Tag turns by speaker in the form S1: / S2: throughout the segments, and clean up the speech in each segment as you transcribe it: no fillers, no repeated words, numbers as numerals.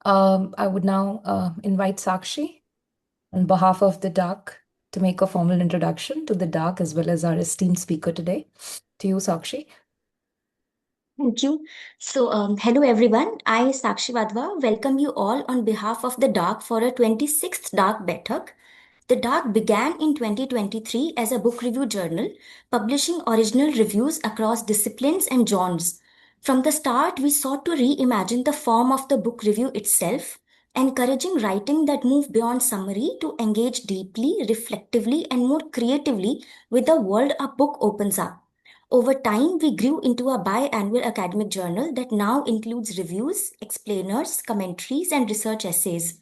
S1: I would now invite Sakshi on behalf of the Dark to make a formal introduction to the Dark as well as our esteemed speaker today. To you, Sakshi.
S2: Thank you. Hello everyone. I, Sakshi Wadhwa, welcome you all on behalf of The Dark for a 26th Dark Baithak. The Dark began in 2023 as a book review journal, publishing original reviews across disciplines and genres. From the start, we sought to reimagine the form of the book review itself, encouraging writing that moved beyond summary to engage deeply, reflectively, and more creatively with the world a book opens up. Over time, we grew into a biannual academic journal that now includes reviews, explainers, commentaries, and research essays.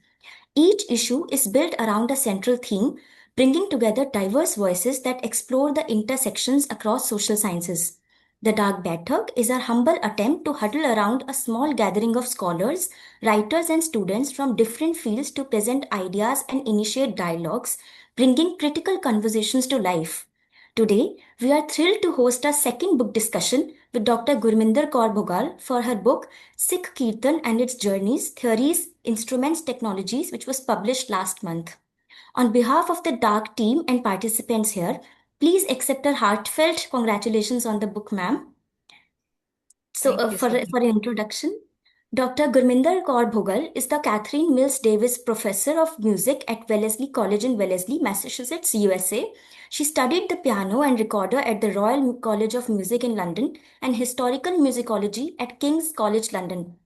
S2: Each issue is built around a central theme, bringing together diverse voices that explore the intersections across social sciences. The Dark Baithak is our humble attempt to huddle around a small gathering of scholars, writers, and students from different fields to present ideas and initiate dialogues, bringing critical conversations to life. Today, we are thrilled to host a second book discussion with Dr. Gurminder Kaur Bhogal for her book Sikh Kirtan and Its Journeys, Theories, Instruments, Technologies, which was published last month. On behalf of the Dark team and participants here, please accept our heartfelt congratulations on the book, ma'am.
S3: Thank you so much.
S2: For an introduction, Dr. Gurminder Kaur Bhogal is the Catherine Mills Davis Professor of Music at Wellesley College in Wellesley, Massachusetts, USA. She studied the piano and recorder at the Royal College of Music in London and historical musicology at King's College London.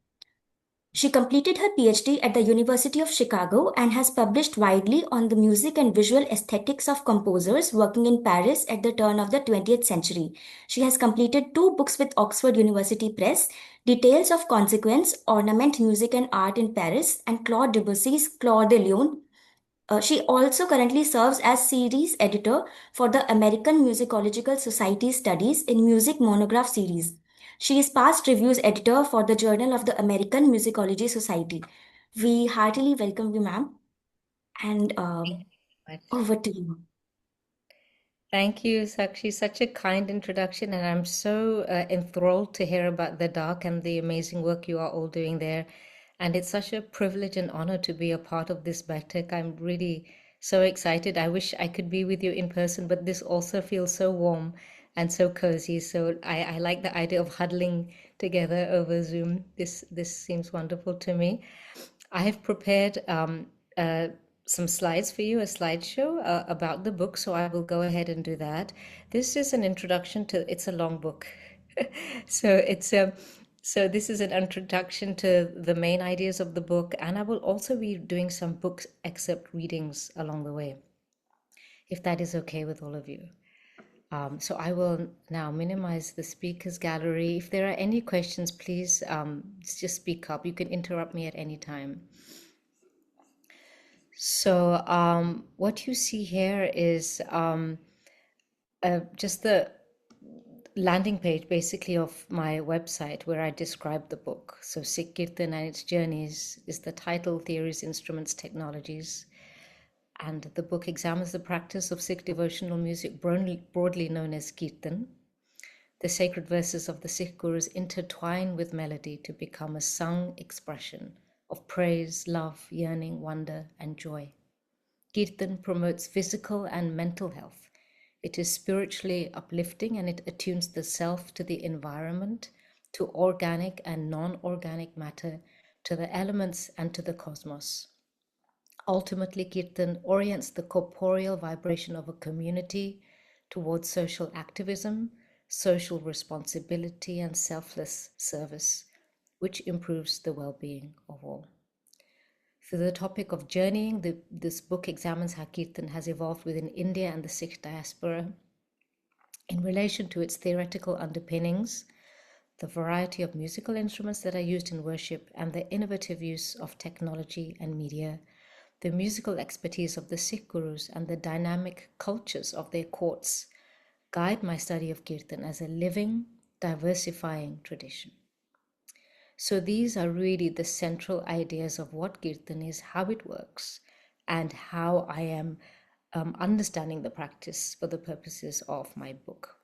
S2: She completed her PhD at the University of Chicago and has published widely on the music and visual aesthetics of composers working in Paris at the turn of the 20th century. She has completed two books with Oxford University Press, Details of Consequence, Ornament, Music and Art in Paris, and Claude Debussy's Claude de Lyon. She also currently serves as series editor for the American Musicological Society Studies in Music Monograph series. She is past reviews editor for the Journal of the American Musicology Society. We heartily welcome you, ma'am, and
S3: Thank you so much.
S2: over to you.
S3: Thank you, Sakshi. Such a kind introduction, and I'm so enthralled to hear about the dark and the amazing work you are all doing there. And it's such a privilege and honor to be a part of this Baitak. I'm really so excited. I wish I could be with you in person, but this also feels so warm and so cozy. So I like the idea of huddling together over Zoom. This seems wonderful to me. I have prepared some slides for you, a slideshow about the book, so I will go ahead and do that. This is an introduction to, it's a long book. So it's so this is an introduction to the main ideas of the book, and I will also be doing some book excerpt readings along the way, if that is okay with all of you. So I will now minimize the speakers gallery. If there are any questions, please just speak up. You can interrupt me at any time. So what you see here is just the landing page basically of my website where I describe the book. So Sikh Kirtan and Its Journeys is the title, Theories, Instruments, Technologies. And the book examines the practice of Sikh devotional music, broadly known as Kirtan. The sacred verses of the Sikh Gurus intertwine with melody to become a sung expression of praise, love, yearning, wonder, and joy. Kirtan promotes physical and mental health. It is spiritually uplifting and it attunes the self to the environment, to organic and non-organic matter, to the elements and to the cosmos. Ultimately, Kirtan orients the corporeal vibration of a community towards social activism, social responsibility, and selfless service, which improves the well-being of all. For the topic of journeying, this book examines how Kirtan has evolved within India and the Sikh diaspora in relation to its theoretical underpinnings, the variety of musical instruments that are used in worship, and the innovative use of technology and media, the musical expertise of the Sikh Gurus, and the dynamic cultures of their courts guide my study of Kirtan as a living, diversifying tradition. So these are really the central ideas of what Kirtan is, how it works, and how I am understanding the practice for the purposes of my book.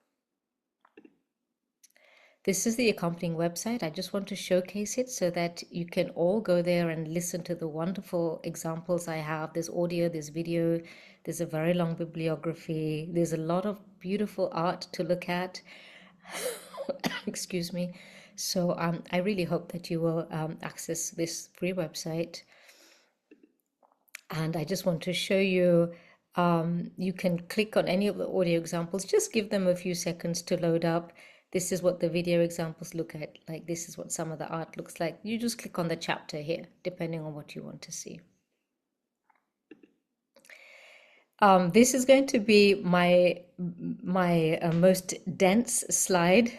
S3: This is the accompanying website. I just want to showcase it so that you can all go there and listen to the wonderful examples I have. There's audio, there's video, there's a very long bibliography, there's a lot of beautiful art to look at. Excuse me. So I really hope that you will access this free website. And I just want to show you, you can click on any of the audio examples, just give them a few seconds to load up. This is what the video examples look at, like this is what some of the art looks like. You just click on the chapter here, depending on what you want to see. This is going to be my most dense slide.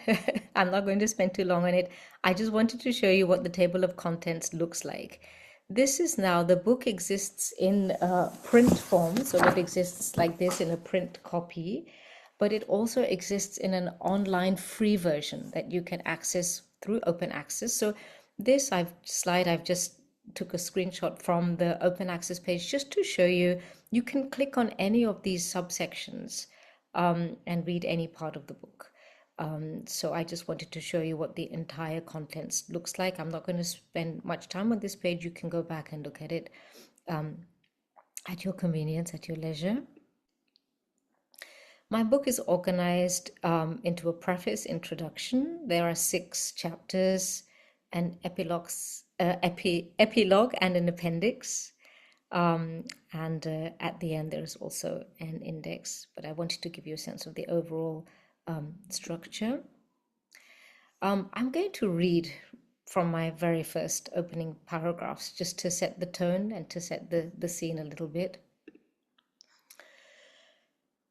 S3: I'm not going to spend too long on it. I just wanted to show you what the table of contents looks like. This is now, the book exists in print form, so it exists like this in a print copy, but it also exists in an online free version that you can access through open access. So this slide I've just took a screenshot from the open access page just to show you, you can click on any of these subsections and read any part of the book. So I just wanted to show you what the entire contents looks like. I'm not going to spend much time on this page. You can go back and look at it at your convenience, at your leisure. My book is organized into a preface, introduction. There are 6 chapters, an epilogue and an appendix. And at the end, there is also an index, but I wanted to give you a sense of the overall structure. I'm going to read from my very first opening paragraphs just to set the tone and to set the scene a little bit.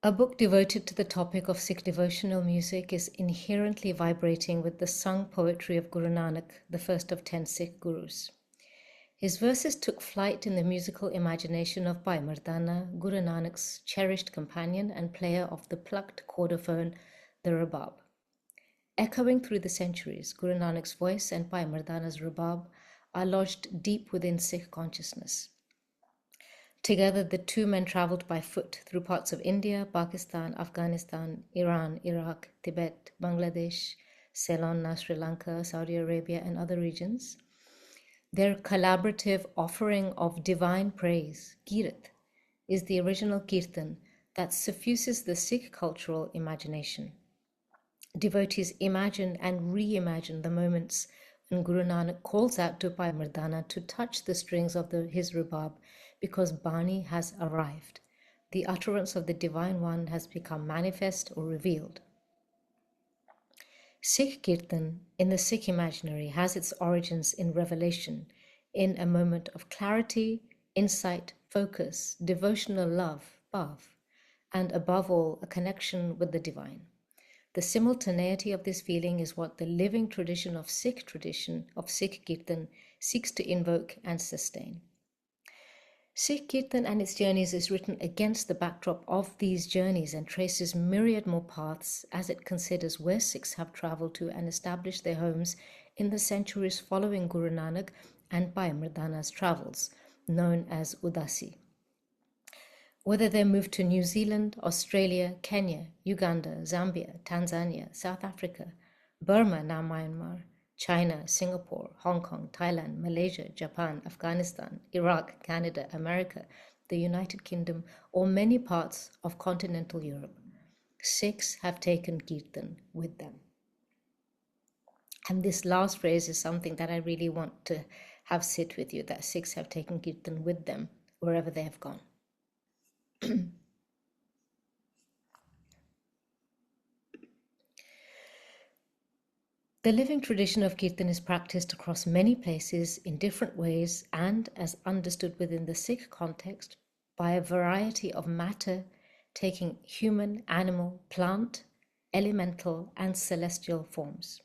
S3: A book devoted to the topic of Sikh devotional music is inherently vibrating with the sung poetry of Guru Nanak, the first of 10 Sikh Gurus. His verses took flight in the musical imagination of Bhai Mardana, Guru Nanak's cherished companion and player of the plucked chordophone, the Rabab. Echoing through the centuries, Guru Nanak's voice and Bhai Mardana's Rabab are lodged deep within Sikh consciousness. Together, the two men traveled by foot through parts of India, Pakistan, Afghanistan, Iran, Iraq, Tibet, Bangladesh, Ceylon, Sri Lanka, Saudi Arabia, and other regions. Their collaborative offering of divine praise, Kirat, is the original Kirtan that suffuses the Sikh cultural imagination. Devotees imagine and reimagine the moments when Guru Nanak calls out to Bhai Mardana to touch the strings of his Rabab, because Bani has arrived. The utterance of the Divine One has become manifest or revealed. Sikh Kirtan in the Sikh imaginary has its origins in revelation, in a moment of clarity, insight, focus, devotional love, bhav, and above all, a connection with the divine. The simultaneity of this feeling is what the living tradition of Sikh Kirtan seeks to invoke and sustain. Sikh Kirtan and its journeys is written against the backdrop of these journeys and traces myriad more paths as it considers where Sikhs have travelled to and established their homes in the centuries following Guru Nanak and Bhai Mardana's travels, known as Udasi. Whether they moved to New Zealand, Australia, Kenya, Uganda, Zambia, Tanzania, South Africa, Burma, now Myanmar, China, Singapore, Hong Kong, Thailand, Malaysia, Japan, Afghanistan, Iraq, Canada, America, the United Kingdom, or many parts of continental Europe, Sikhs have taken Kirtan with them. And this last phrase is something that I really want to have sit with you, that Sikhs have taken Kirtan with them wherever they have gone. The living tradition of Kirtan is practiced across many places in different ways and, as understood within the Sikh context, by a variety of matter taking human, animal, plant, elemental, and celestial forms.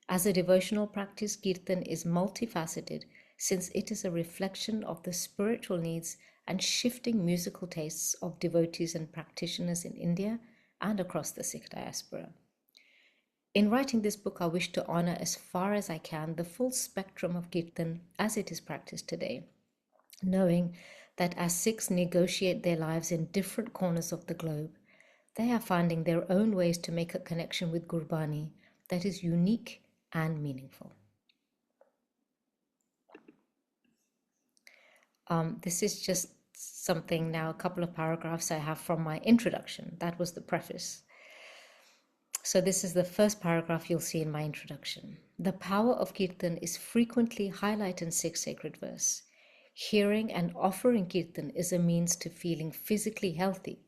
S3: As a devotional practice, Kirtan is multifaceted since it is a reflection of the spiritual needs and shifting musical tastes of devotees and practitioners in India and across the Sikh diaspora. In writing this book, I wish to honor as far as I can the full spectrum of Kirtan as it is practiced today, knowing that as Sikhs negotiate their lives in different corners of the globe, they are finding their own ways to make a connection with Gurbani that is unique and meaningful. This is just something now, a couple of paragraphs I have from my introduction. That was the preface. So this is the first paragraph you'll see in my introduction. The power of Kirtan is frequently highlighted in Sikh sacred verse. Hearing and offering Kirtan is a means to feeling physically healthy.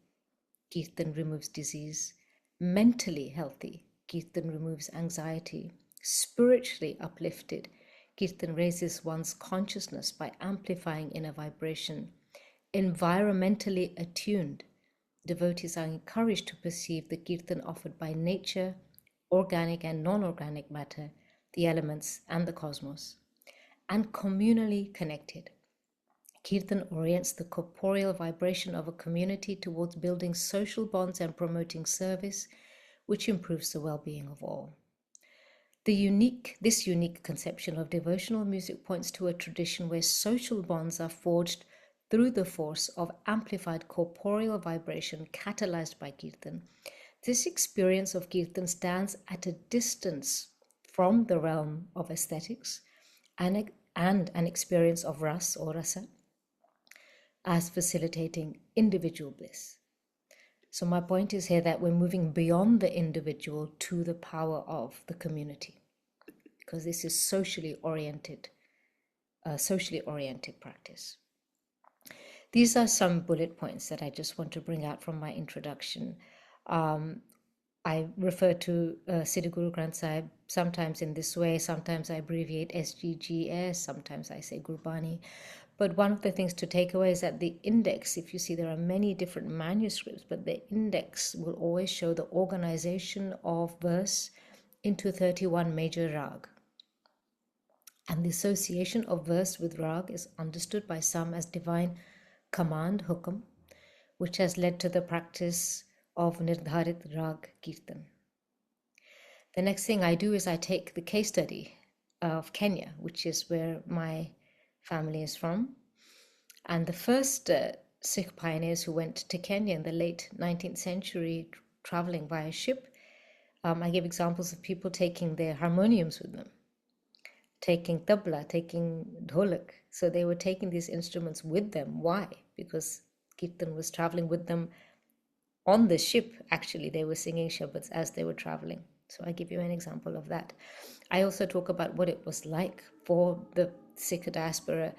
S3: Kirtan removes disease. Mentally healthy. Kirtan removes anxiety. Spiritually uplifted. Kirtan raises one's consciousness by amplifying inner vibration. Environmentally attuned. Devotees are encouraged to perceive the Kirtan offered by nature, organic and non-organic matter, the elements and the cosmos. And communally connected. Kirtan orients the corporeal vibration of a community towards building social bonds and promoting service, which improves the well-being of all. This unique conception of devotional music points to a tradition where social bonds are forged through the force of amplified corporeal vibration catalyzed by Kirtan. This experience of Kirtan stands at a distance from the realm of aesthetics and an experience of ras or rasa as facilitating individual bliss. So my point is here that we're moving beyond the individual to the power of the community, because this is socially oriented practice. These are some bullet points that I just want to bring out from my introduction. I refer to Siddha Guru Granth Sahib sometimes in this way, sometimes I abbreviate SGGS, sometimes I say Gurbani. But one of the things to take away is that the index, if you see there are many different manuscripts, but the index will always show the organization of verse into 31 major rag. And the association of verse with rag is understood by some as divine command, hukam, which has led to the practice of Nirdharit Rag Kirtan. The next thing I do is I take the case study of Kenya, which is where my family is from. And the first Sikh pioneers who went to Kenya in the late 19th century, traveling via ship, I give examples of people taking their harmoniums with them, taking tabla, taking dholak. So they were taking these instruments with them. Why? Because Kirtan was traveling with them on the ship. Actually, they were singing shabads as they were traveling. So I give you an example of that. I also talk about what it was like for the Sikh diaspora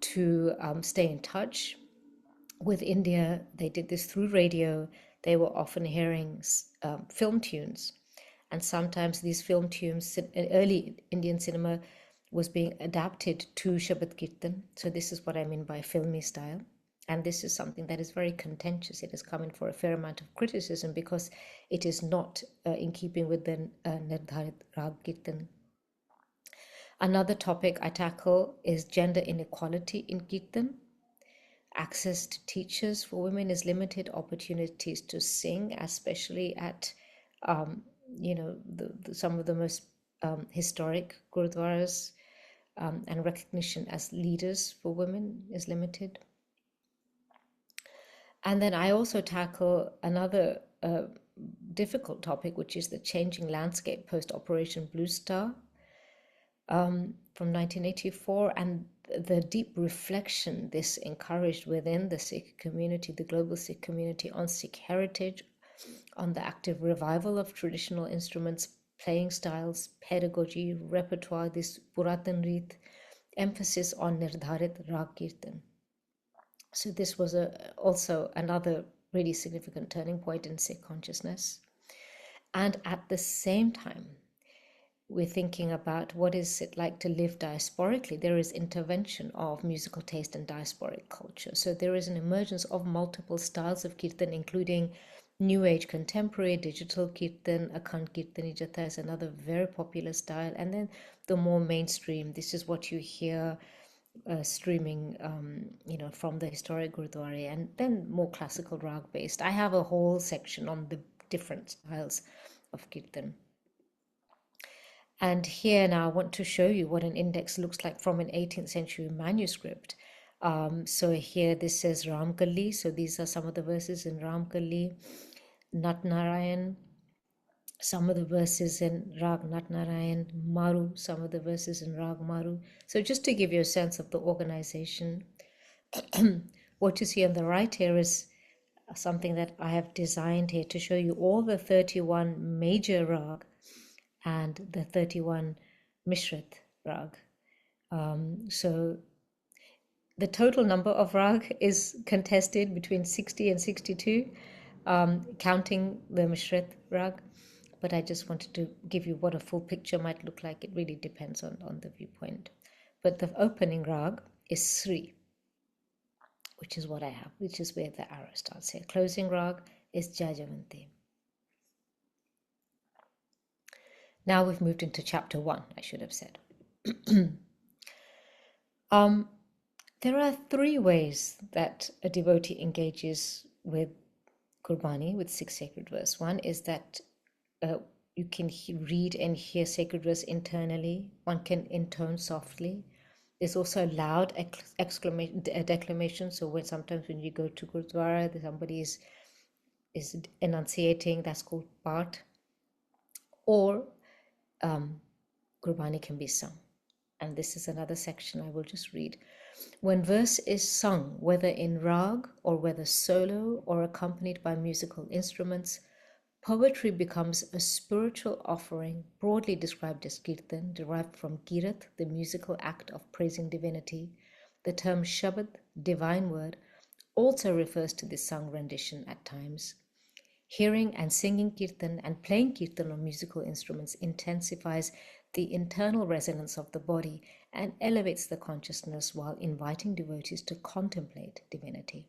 S3: to stay in touch with India. They did this through radio. They were often hearing film tunes. And sometimes these film tunes, early Indian cinema was being adapted to Shabad Kirtan. So this is what I mean by filmy style. And this is something that is very contentious. It has come in for a fair amount of criticism because it is not in keeping with the Nirdharit Rag Kirtan. Another topic I tackle is gender inequality in Kirtan. Access to teachers for women is limited. Opportunities to sing, especially at some of the most historic gurudwaras, and recognition as leaders for women is limited. And then I also tackle another difficult topic, which is the changing landscape post-Operation Blue Star from 1984, and the deep reflection this encouraged within the Sikh community, the global Sikh community, on Sikh heritage, on the active revival of traditional instruments, playing styles, pedagogy, repertoire, this Puratan Reet, emphasis on Nirdharit Rag Kirtan. So this was also another really significant turning point in Sikh consciousness. And at the same time, we're thinking about what is it like to live diasporically. There is intervention of musical taste and diasporic culture. So there is an emergence of multiple styles of Kirtan, including New Age contemporary, digital Kirtan, Akhand Kirtani Jatha is another very popular style. And then the more mainstream, this is what you hear streaming, from the historic Gurudwara, and then more classical rag based. I have a whole section on the different styles of Kirtan. And here now I want to show you what an index looks like from an 18th century manuscript. So here this says Ramkali. So these are some of the verses in Ramkali, Natnarayan, some of the verses in Rag Natnarayan, Maru, some of the verses in Rag Maru. So just to give you a sense of the organization, what you see on the right here is something that I have designed here to show you all the 31 major Rag and the 31 Mishrit Rag. So the total number of Rag is contested between 60 and 62, counting the Mishrit Rag. But I just wanted to give you what a full picture might look like. It really depends on the viewpoint. But the opening Rag is Sri, which is what I have, which is where the arrow starts here. Closing Rag is Jajavanti. Now we've moved into chapter 1, I should have said. There are 3 ways that a devotee engages with Gurbani, with Sikh sacred verse. One is that you can read and hear sacred verse internally. One can intone softly. There's also a loud declamation. So sometimes when you go to Gurdwara, somebody is enunciating, that's called part. Or Gurbani can be sung. And this is another section I will just read. When verse is sung, whether in rag or whether solo or accompanied by musical instruments, poetry becomes a spiritual offering broadly described as kirtan, derived from kirat, the musical act of praising divinity. The term shabad, divine word, also refers to this sung rendition at times. Hearing and singing kirtan and playing kirtan on musical instruments intensifies the internal resonance of the body and elevates the consciousness while inviting devotees to contemplate divinity.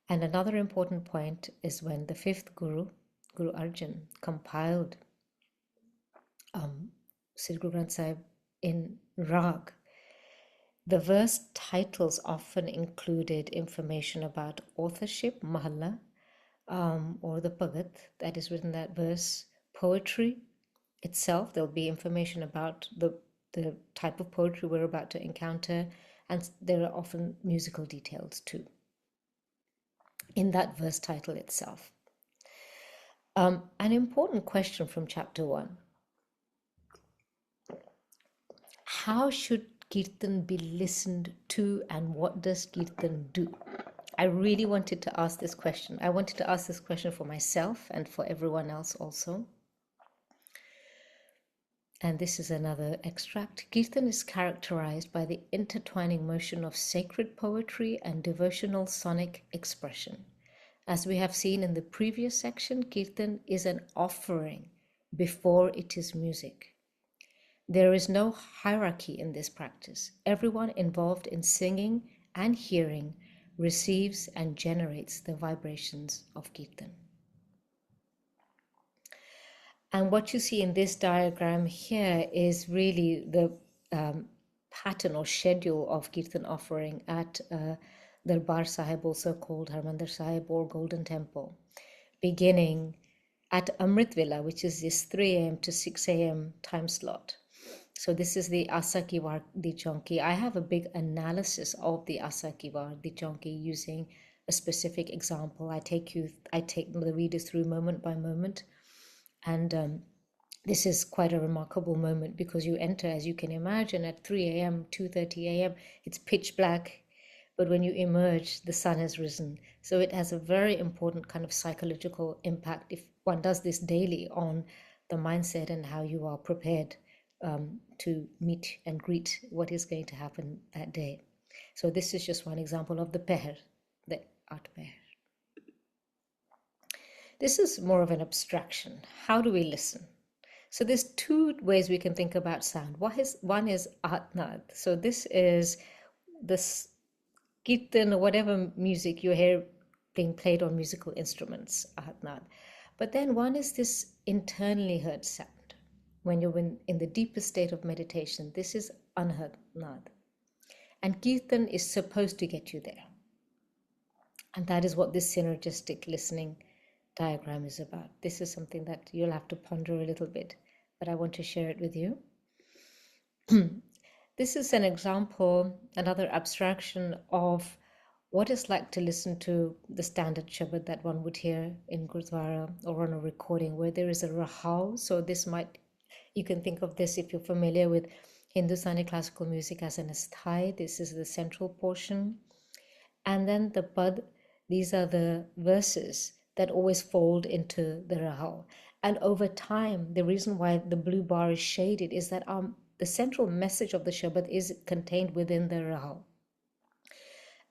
S3: And another important point is when the 5th Guru, Guru Arjan, compiled Sri Guru Granth Sahib in Rag, the verse titles often included information about authorship, mahalla, or the Bhagat that is written that verse, poetry itself. There'll be information about the type of poetry we're about to encounter, and there are often musical details too in that verse title itself. An important question from chapter 1. How should Kirtan be listened to, and what does Kirtan do? I really wanted to ask this question. I wanted to ask this question for myself and for everyone else also. And this is another extract. Kirtan is characterized by the intertwining motion of sacred poetry and devotional sonic expression. As we have seen in the previous section, Kirtan is an offering before it is music. There is no hierarchy in this practice. Everyone involved in singing and hearing receives and generates the vibrations of Kirtan. And what you see in this diagram here is really the pattern or schedule of Kirtan offering at Darbar Sahib, also called Harmandir Sahib or Golden Temple, beginning at Amrit Vela, which is this 3 a.m. to 6 a.m. time slot. So this is the Asa Ki Var Di Chonki. I have a big analysis of the Asa Ki Var Di Chonki using a specific example. I take the readers through moment by moment. And this is quite a remarkable moment because you enter, as you can imagine, at 3 a.m., 2:30 a.m. It's pitch black, but when you emerge, the sun has risen. So it has a very important kind of psychological impact if one does this daily on the mindset and how you are prepared to meet and greet what is going to happen that day. So this is just one example of the peher, the art peher. This is more of an abstraction. How do we listen? So there's 2 ways we can think about sound. One is ahatnad. So this is this kirtan or whatever music you hear being played on musical instruments, ahatnad. But then one is this internally heard sound. When you're in the deepest state of meditation, this is unheard nad. And kirtan is supposed to get you there. And that is what this synergistic listening diagram is about. This is something that you'll have to ponder a little bit, but I want to share it with you. This is an example, another abstraction of what it's like to listen to the standard Shabad that one would hear in Gurdwara or on a recording where there is a rahau. So this might, you can think of this if you're familiar with Hindustani classical music as an asthai. This is the central portion. And then the pad, these are the verses that always fold into the rahau. And over time, the reason why the blue bar is shaded is that the central message of the Shabad is contained within the rahau.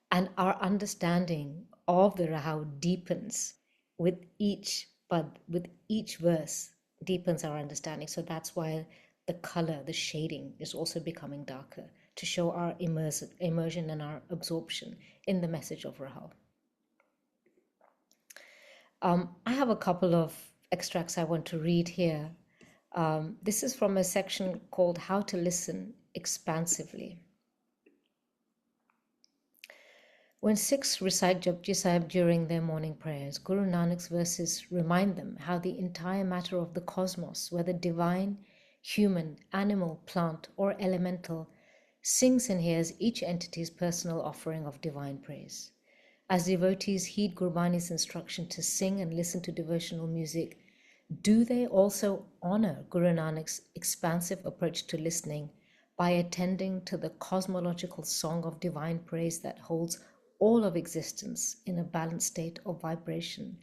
S3: And our understanding of the rahau deepens with each pad, with each verse, deepens our understanding. So that's why the color, the shading is also becoming darker to show our immersion and our absorption in the message of rahau. I have a couple of extracts I want to read here. This is from a section called How to Listen Expansively. When Sikhs recite Japji Sahib during their morning prayers, Guru Nanak's verses remind them how the entire matter of the cosmos, whether divine, human, animal, plant, or elemental, sings and hears each entity's personal offering of divine praise. As devotees heed Gurbani's instruction to sing and listen to devotional music, do they also honor Guru Nanak's expansive approach to listening by attending to the cosmological song of divine praise that holds all of existence in a balanced state of vibration?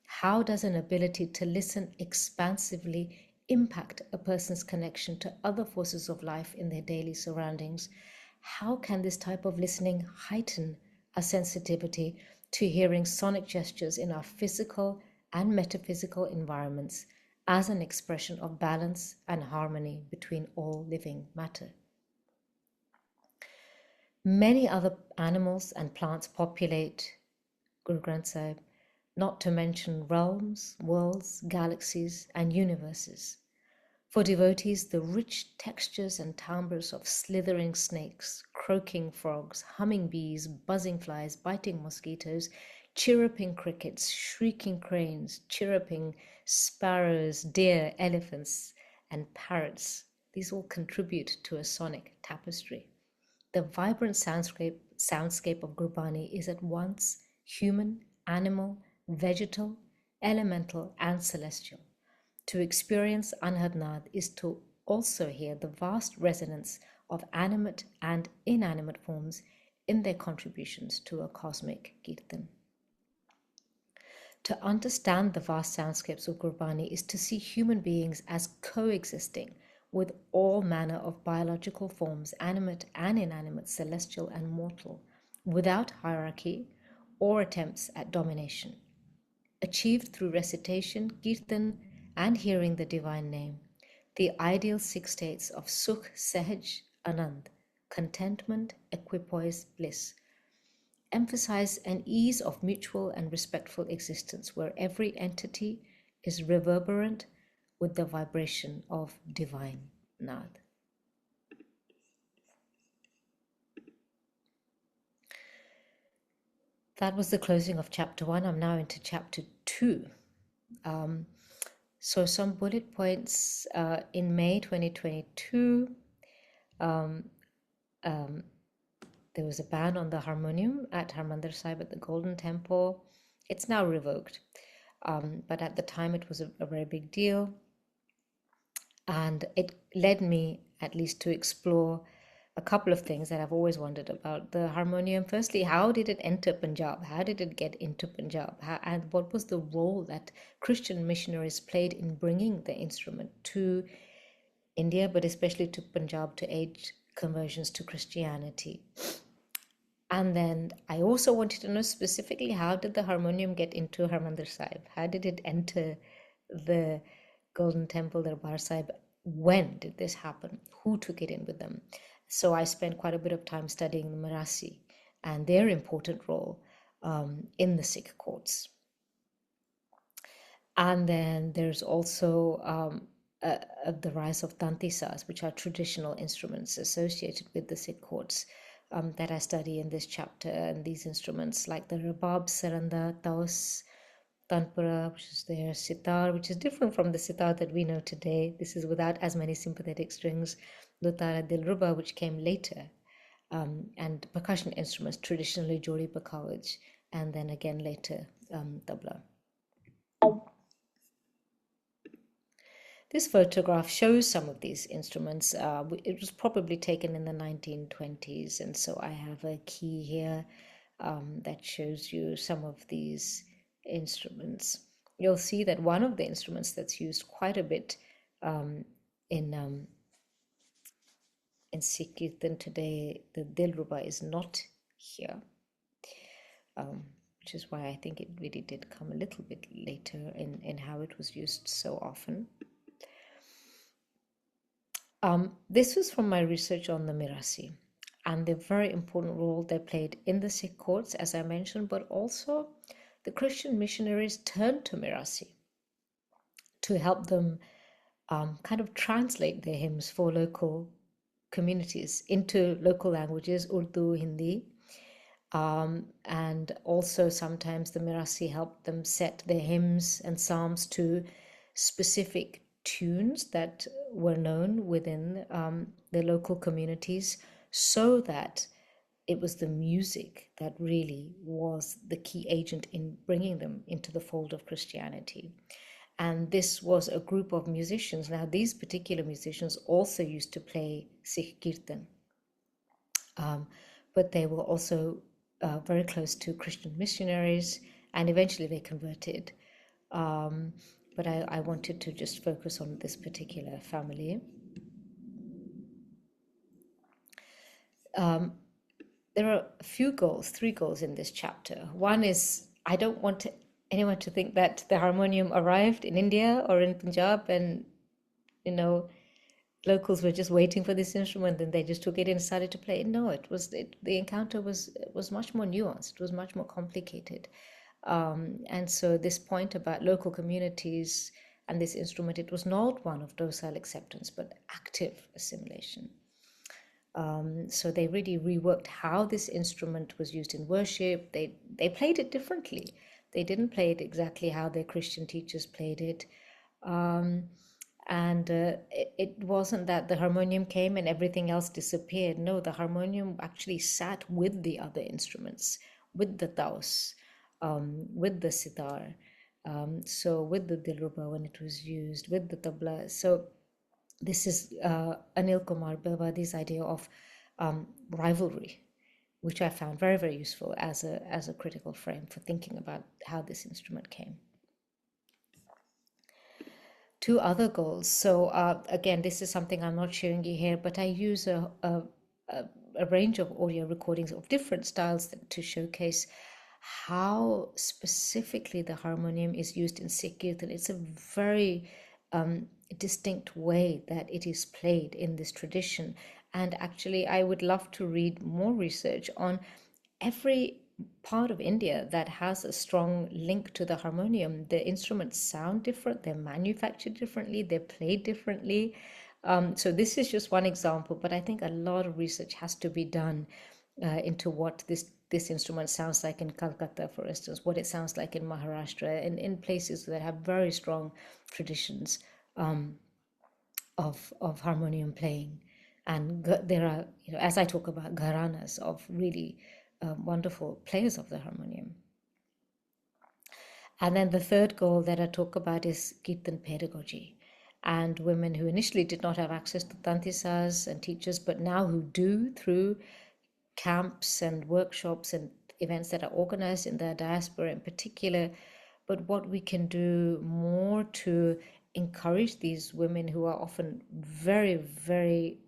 S3: How does an ability to listen expansively impact a person's connection to other forces of life in their daily surroundings? How can this type of listening heighten our sensitivity to hearing sonic gestures in our physical and metaphysical environments as an expression of balance and harmony between all living matter? Many other animals and plants populate Guru Granth Sahib, not to mention realms, worlds, galaxies, and universes. For devotees, the rich textures and timbres of slithering snakes, croaking frogs, humming bees, buzzing flies, biting mosquitoes, chirruping crickets, shrieking cranes, chirruping sparrows, deer, elephants, and parrots, these all contribute to a sonic tapestry. The vibrant soundscape of Gurbani is at once human, animal, vegetal, elemental, and celestial. To experience Anhad Naad is to also hear the vast resonance of animate and inanimate forms in their contributions to a cosmic Kirtan. To understand the vast soundscapes of Gurbani is to see human beings as coexisting with all manner of biological forms, animate and inanimate, celestial and mortal, without hierarchy or attempts at domination. Achieved through recitation, kirtan, and hearing the divine name, the ideal 6 states of Sukh, Sehaj, Anand, contentment, equipoise, bliss, emphasize an ease of mutual and respectful existence where every entity is reverberant with the vibration of divine Naad. That was the closing of chapter 1. I'm now into chapter 2. So some bullet points. In May 2022, there was a ban on the harmonium at Harmandir Sahib at the Golden Temple. It's now revoked, but at the time it was a very big deal. And it led me at least to explore a couple of things that I've always wondered about. The harmonium, firstly, how did it enter Punjab? How did it get into Punjab? And what was the role that Christian missionaries played in bringing the instrument to India, but especially to Punjab, to aid conversions to Christianity? And then I also wanted to know specifically, how did the harmonium get into Harmandir Sahib? How did it enter the Golden Temple, Darbar Sahib? When did this happen? Who took it in with them? So I spent quite a bit of time studying the Marasi and their important role in the Sikh courts. And then there's also the rise of tantisas, which are traditional instruments associated with the Sikh courts that I study in this chapter. And these instruments like the rabab, saranda, taus, tanpura, which is their sitar, which is different from the sitar that we know today. This is without as many sympathetic strings. Dotara dilruba, which came later. and percussion instruments, traditionally Jodi Bakawaj, and then again later tabla. This photograph shows some of these instruments. It was probably taken in the 1920s, and so I have a key here that shows you some of these instruments. You'll see that one of the instruments that's used quite a bit in Sikh Kirtan today, the Dilruba, is not here, which is why I think it really did come a little bit later in how it was used so often. This was from my research on the Mirasi and the very important role they played in the Sikh courts, as I mentioned, but also the Christian missionaries turned to Mirasi to help them kind of translate their hymns for local communities into local languages, Urdu, Hindi. And also sometimes the Mirasi helped them set their hymns and psalms to specific tunes that were known within the local communities, so that it was the music that really was the key agent in bringing them into the fold of Christianity. And this was a group of musicians. Now, these particular musicians also used to play Sikh Kirtan, but they were also very close to Christian missionaries, and eventually they converted. But I wanted to just focus on this particular family. There are a few goals, 3 goals in this chapter. One is, I don't want anyone to think that the harmonium arrived in India or in Punjab and, locals were just waiting for this instrument and they just took it and started to play it. No, the encounter was much more nuanced. It was much more complicated. And so this point about local communities and this instrument, it was not one of docile acceptance, but active assimilation. So they really reworked how this instrument was used in worship. They played it differently. They didn't play it exactly how their Christian teachers played it. And it wasn't that the harmonium came and everything else disappeared. No, the harmonium actually sat with the other instruments, with the taus, with the sitar, so with the dilruba when it was used, with the tabla. So this is Anil Kumar Belwadi's idea of rivalry, which I found very, very useful as a critical frame for thinking about how this instrument came. 2 other goals. So again, this is something I'm not showing you here, but I use a range of audio recordings of different styles to showcase how specifically the harmonium is used in Sikh Kirtan. It's a very distinct way that it is played in this tradition. And actually, I would love to read more research on every part of India that has a strong link to the harmonium. The instruments sound different, they're manufactured differently, they're played differently. So this is just one example, but I think a lot of research has to be done into what this instrument sounds like in Calcutta, for instance, what it sounds like in Maharashtra, and in places that have very strong traditions of harmonium playing. And there are, as I talk about, gharanas of really wonderful players of the harmonium. And then the third goal that I talk about is Kirtan pedagogy. And women who initially did not have access to tantisas and teachers, but now who do through camps and workshops and events that are organized in the diaspora in particular. But what we can do more to encourage these women who are often very, very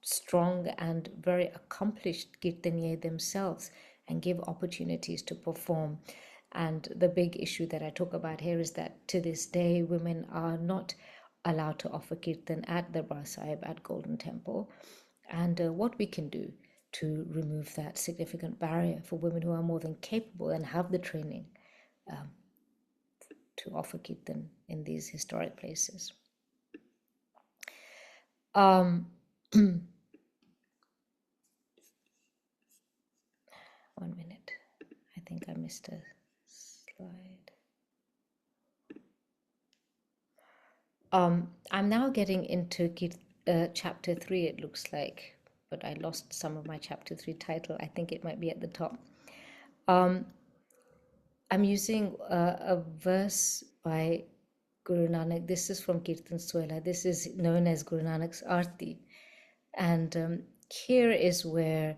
S3: strong and very accomplished kirtaniye themselves, and give opportunities to perform. And the big issue that I talk about here is that to this day, women are not allowed to offer kirtan at Darbar Sahib, at Golden Temple. And what we can do to remove that significant barrier for women who are more than capable and have the training to offer kirtan in these historic places. 1 minute. I think I missed a slide. I'm now getting into chapter 3, it looks like. but I lost some of my chapter 3 title. I think it might be at the top. I'm using a verse by Guru Nanak. This is from Kirtan Soila. This is known as Guru Nanak's Arti. And here is where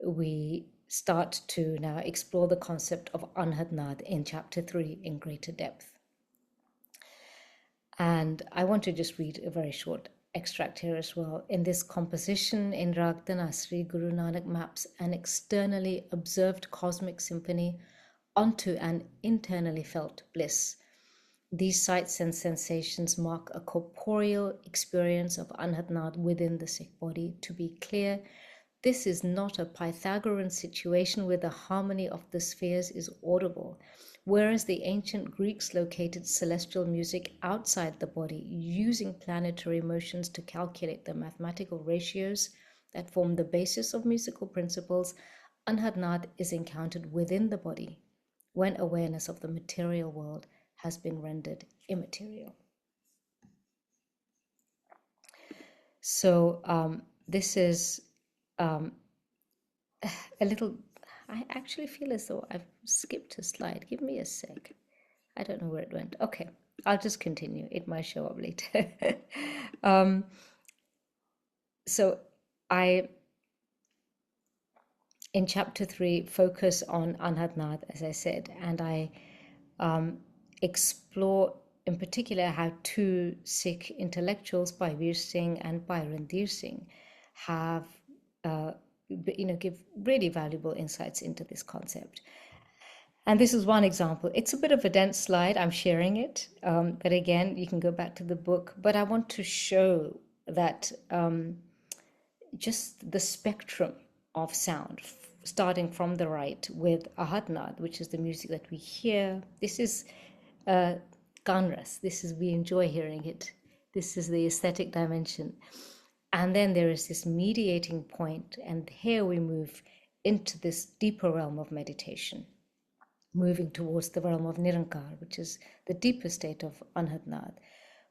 S3: we start to now explore the concept of Anhad in chapter 3 in greater depth. And I want to just read a very short extract here as well. In this composition in Rag Dhanasri, Guru Nanak maps an externally observed cosmic symphony onto an internally felt bliss. These sights and sensations mark a corporeal experience of Anhad within the Sikh body. To be clear, this is not a Pythagorean situation where the harmony of the spheres is audible, whereas the ancient Greeks located celestial music outside the body, using planetary motions to calculate the mathematical ratios that form the basis of musical principles. Anhad is encountered within the body when awareness of the material world has been rendered immaterial. So this is a little, I actually feel as though I've skipped a slide. Give me a sec. I don't know where it went. Okay, I'll just continue. It might show up later. So I, in chapter 3, focus on Anhad, as I said, and I explore in particular how two Sikh intellectuals, Bhai Singh and Bhai Randir Singh, have give really valuable insights into this concept. And this is one example. It's a bit of a dense slide. I'm sharing it, but again, you can go back to the book. But I want to show that just the spectrum of sound, starting from the right with Ahadnad, which is the music that we hear. This is Ganras. We enjoy hearing it. This is the aesthetic dimension. And then there is this mediating point, and here we move into this deeper realm of meditation, moving towards the realm of Nirankar, which is the deeper state of Anhad,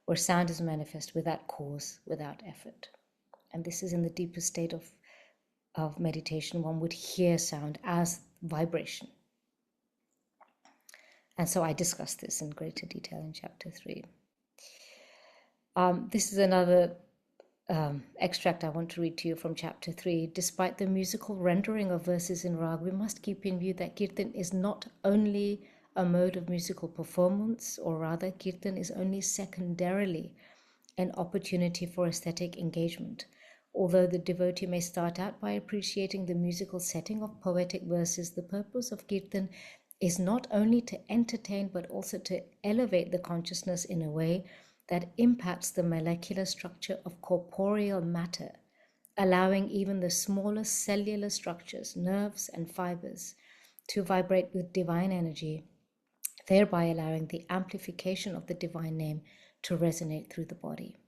S3: where sound is manifest without cause, without effort. And this is in the deeper state of meditation. One would hear sound as vibration. And so I discuss this in greater detail in chapter 3. This is another extract I want to read to you from chapter 3. Despite the musical rendering of verses in Rag, we must keep in view that Kirtan is not only a mode of musical performance, or rather, Kirtan is only secondarily an opportunity for aesthetic engagement. Although the devotee may start out by appreciating the musical setting of poetic verses, the purpose of Kirtan is not only to entertain but also to elevate the consciousness in a way that impacts the molecular structure of corporeal matter, allowing even the smallest cellular structures, nerves and fibers, to vibrate with divine energy, thereby allowing the amplification of the divine name to resonate through the body.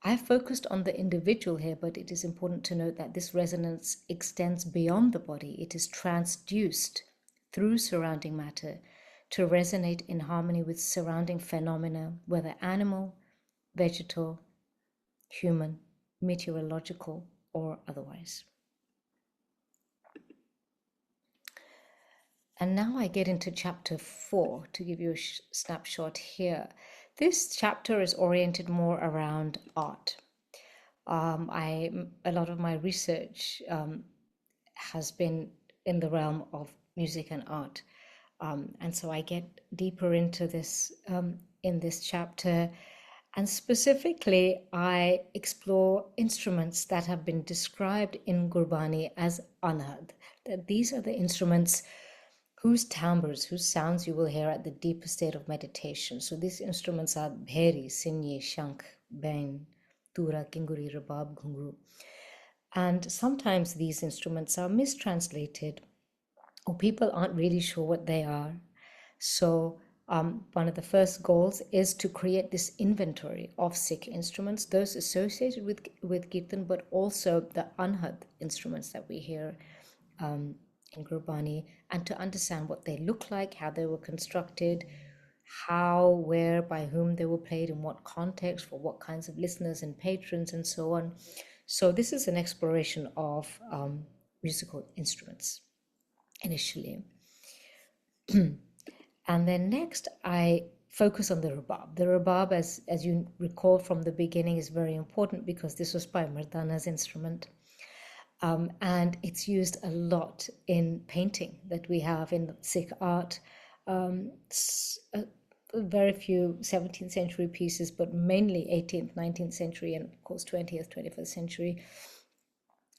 S3: I have focused on the individual here, but it is important to note that this resonance extends beyond the body. It is transduced through surrounding matter to resonate in harmony with surrounding phenomena, whether animal, vegetal, human, meteorological, or otherwise. And now I get into chapter 4 to give you a snapshot here. This chapter is oriented more around art. A lot of my research has been in the realm of music and art. And so I get deeper into this in this chapter. And specifically, I explore instruments that have been described in Gurbani as Anhad. That these are the instruments whose timbres, whose sounds you will hear at the deeper state of meditation. So these instruments are bheri, sinye, shank, bain, tura, kinguri, rabab, ghungru. And sometimes these instruments are mistranslated, or people aren't really sure what they are. So one of the first goals is to create this inventory of Sikh instruments, those associated with Kirtan, but also the Anhad instruments that we hear in Gurbani, and to understand what they look like, how they were constructed, how, where, by whom they were played, in what context, for what kinds of listeners and patrons, and so on. So this is an exploration of musical instruments initially. And then next, I focus on the rubab. The rubab, as you recall from the beginning, is very important because this was Pai Mardana's instrument. And it's used a lot in painting that we have in Sikh art. Very few 17th century pieces, but mainly 18th, 19th century, and of course 20th, 21st century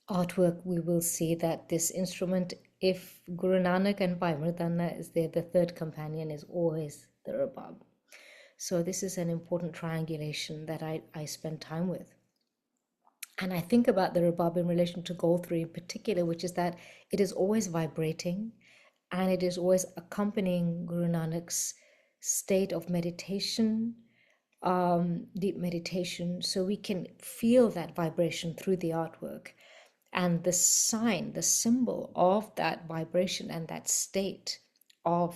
S3: artwork. We will see that this instrument, if Guru Nanak and Bhai Mardana is there, the third companion is always the rubab. So this is an important triangulation that I spend time with. And I think about the rubab in relation to Golthri in particular, which is that it is always vibrating and it is always accompanying Guru Nanak's state of meditation, deep meditation, so we can feel that vibration through the artwork. And the sign, the symbol of that vibration and that state of,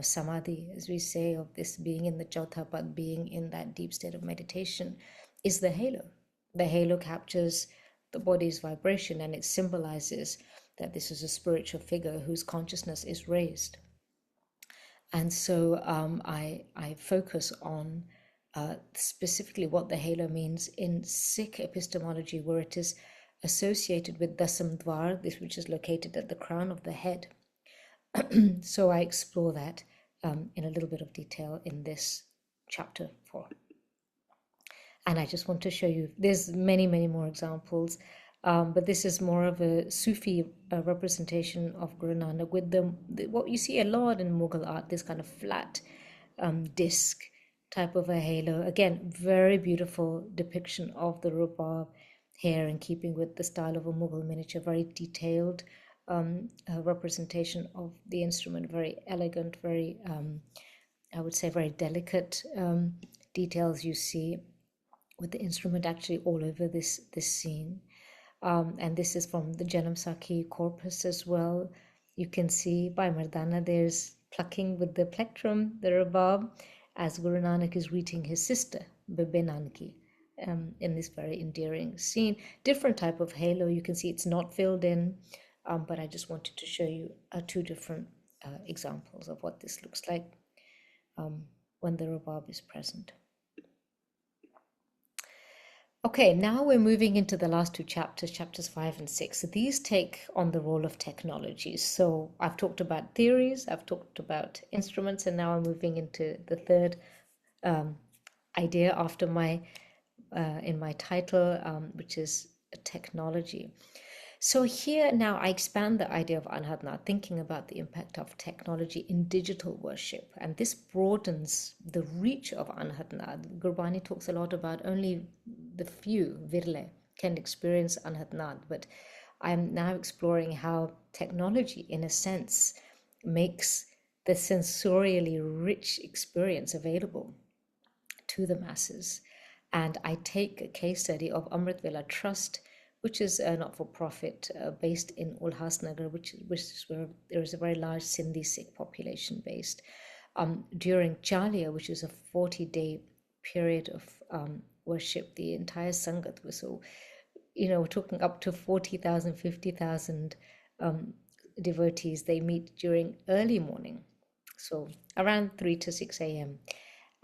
S3: samadhi, as we say, of this being in the Chautha Pad, being in that deep state of meditation, is the halo. The halo captures the body's vibration and it symbolizes that this is a spiritual figure whose consciousness is raised. And so I focus on specifically what the halo means in Sikh epistemology, where it is associated with Dasam Dwar, this which is located at the crown of the head. So I explore that in a little bit of detail in this chapter 4. And I just want to show you, there's many, many more examples, but this is more of a Sufi representation of Guru Nanak with what you see a lot in Mughal art, this kind of flat disc type of a halo. Again, very beautiful depiction of the rubab here in keeping with the style of a Mughal miniature, very detailed representation of the instrument, very elegant, very, I would say, very delicate details you see with the instrument actually all over this scene. And this is from the Janam Sakhi corpus as well. You can see by Mardana there's plucking with the plectrum, the rubab, as Guru Nanak is greeting his sister, Bibi Nanki, in this very endearing scene. Different type of halo. You can see it's not filled in, but I just wanted to show you two different examples of what this looks like when the rubab is present. Okay, now we're moving into the last two chapters, chapters 5 and 6. So these take on the role of technologies. So I've talked about theories, I've talked about instruments, and now I'm moving into the third idea after in my title, which is technology. So here now I expand the idea of Anhadna, thinking about the impact of technology in digital worship. And this broadens the reach of Anhadna. Gurbani talks a lot about only the few, Virle, can experience Anhadna. But I'm now exploring how technology, in a sense, makes the sensorially rich experience available to the masses. And I take a case study of Amrit Vela Trust, which is a not-for-profit based in Ulhasnagar, which is where there is a very large Sindhi Sikh population based. During Chalia, which is a 40-day period of worship, the entire Sangat was so, we're talking up to 40,000, 50,000 devotees. They meet during early morning, so around 3 to 6 a.m.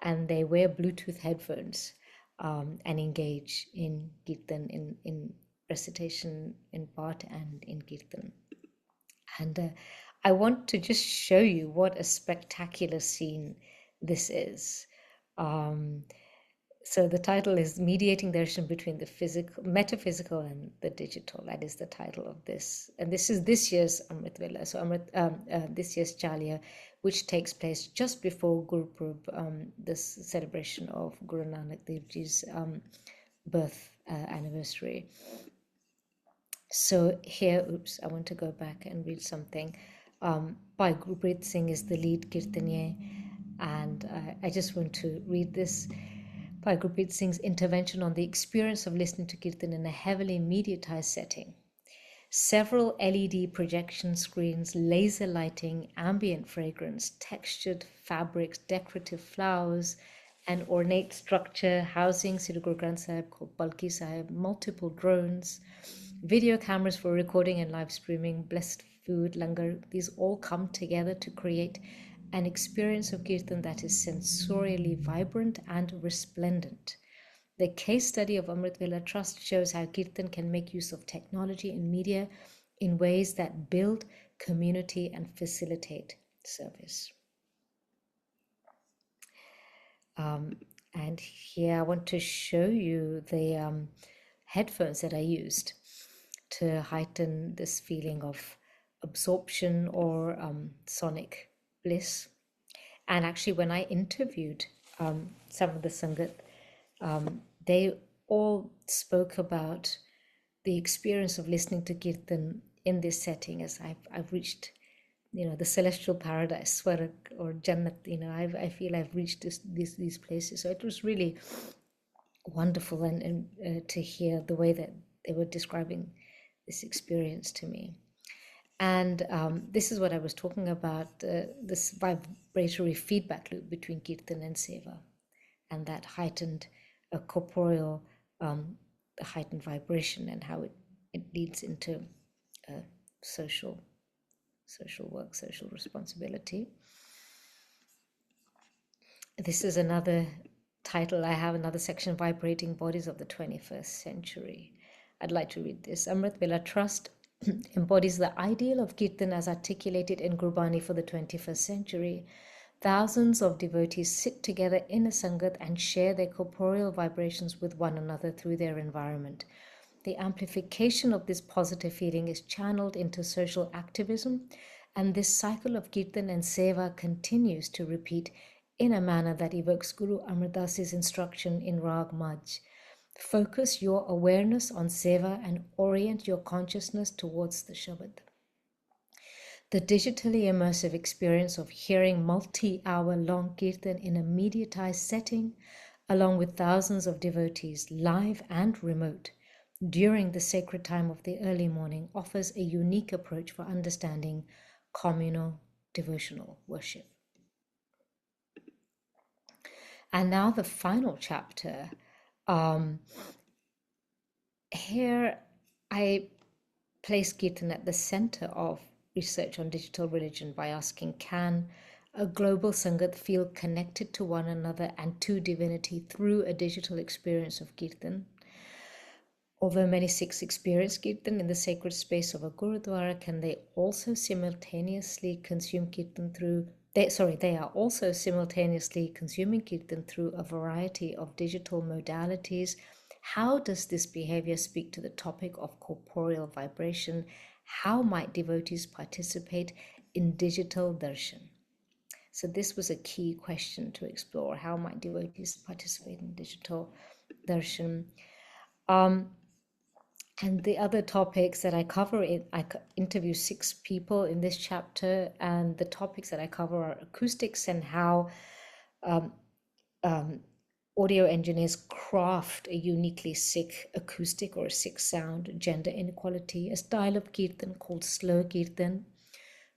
S3: And they wear Bluetooth headphones and engage in Kirtan, in recitation, in part, and in Kirtan. And I want to just show you what a spectacular scene this is. So the title is Mediating Darshan between the metaphysical and the digital. That is the title of this. And this is this year's Amrit Vela, so this year's Chalia, which takes place just before Gurpurab, this celebration of Guru Nanak Dev Ji's birth anniversary. So here, I want to go back and read something. Bhai Gurpreet Singh is the lead Kirtanier, and I just want to read this. Bhai Gurpreet Singh's intervention on the experience of listening to Kirtan in a heavily mediatized setting. Several LED projection screens, laser lighting, ambient fragrance, textured fabrics, decorative flowers, an ornate structure housing Sri Guru Granth Sahib called Palki Sahib, multiple drones, video cameras for recording and live streaming, blessed food, langar. These all come together to create an experience of Kirtan that is sensorially vibrant and resplendent. The case study of Amrit Vela Trust shows how Kirtan can make use of technology and media in ways that build community and facilitate service. And here I want to show you the headphones that I used to heighten this feeling of absorption or sonic bliss. And actually, when I interviewed some of the Sangat, they all spoke about the experience of listening to Kirtan in this setting as I've reached, the celestial paradise, Swarg or Jannat, I feel I've reached these places. So it was really wonderful and to hear the way that they were describing this experience to me. And this is what I was talking about, this vibratory feedback loop between Kirtan and Seva, and that heightened corporeal, heightened vibration, and how it leads into social work, social responsibility. This is another title. I have another section, Vibrating Bodies of the 21st Century. I'd like to read this. Amrit Vela Trust embodies the ideal of Kirtan as articulated in Gurbani for the 21st century. Thousands of devotees sit together in a Sangat and share their corporeal vibrations with one another through their environment. The amplification of this positive feeling is channeled into social activism, and this cycle of Kirtan and Seva continues to repeat in a manner that evokes Guru Amar Das's instruction in Rag Maj. Focus your awareness on Seva and orient your consciousness towards the Shabad. The digitally immersive experience of hearing multi-hour long Kirtan in a mediatized setting, along with thousands of devotees, live and remote, during the sacred time of the early morning, offers a unique approach for understanding communal devotional worship. And now the final chapter. Here I place Kirtan at the center of research on digital religion by asking, can a global Sangat feel connected to one another and to divinity through a digital experience of Kirtan? Although many Sikhs experience Kirtan in the sacred space of a Gurudwara, can they also simultaneously consume Kirtan through they are also simultaneously consuming Kirtan through a variety of digital modalities. How does this behavior speak to the topic of corporeal vibration? How might devotees participate in digital darshan? So this was a key question to explore. How might devotees participate in digital darshan? And the other topics that I cover, I interview 6 people in this chapter, and the topics that I cover are acoustics and how audio engineers craft a uniquely Sikh acoustic or Sikh sound, gender inequality, a style of Kirtan called slow Kirtan,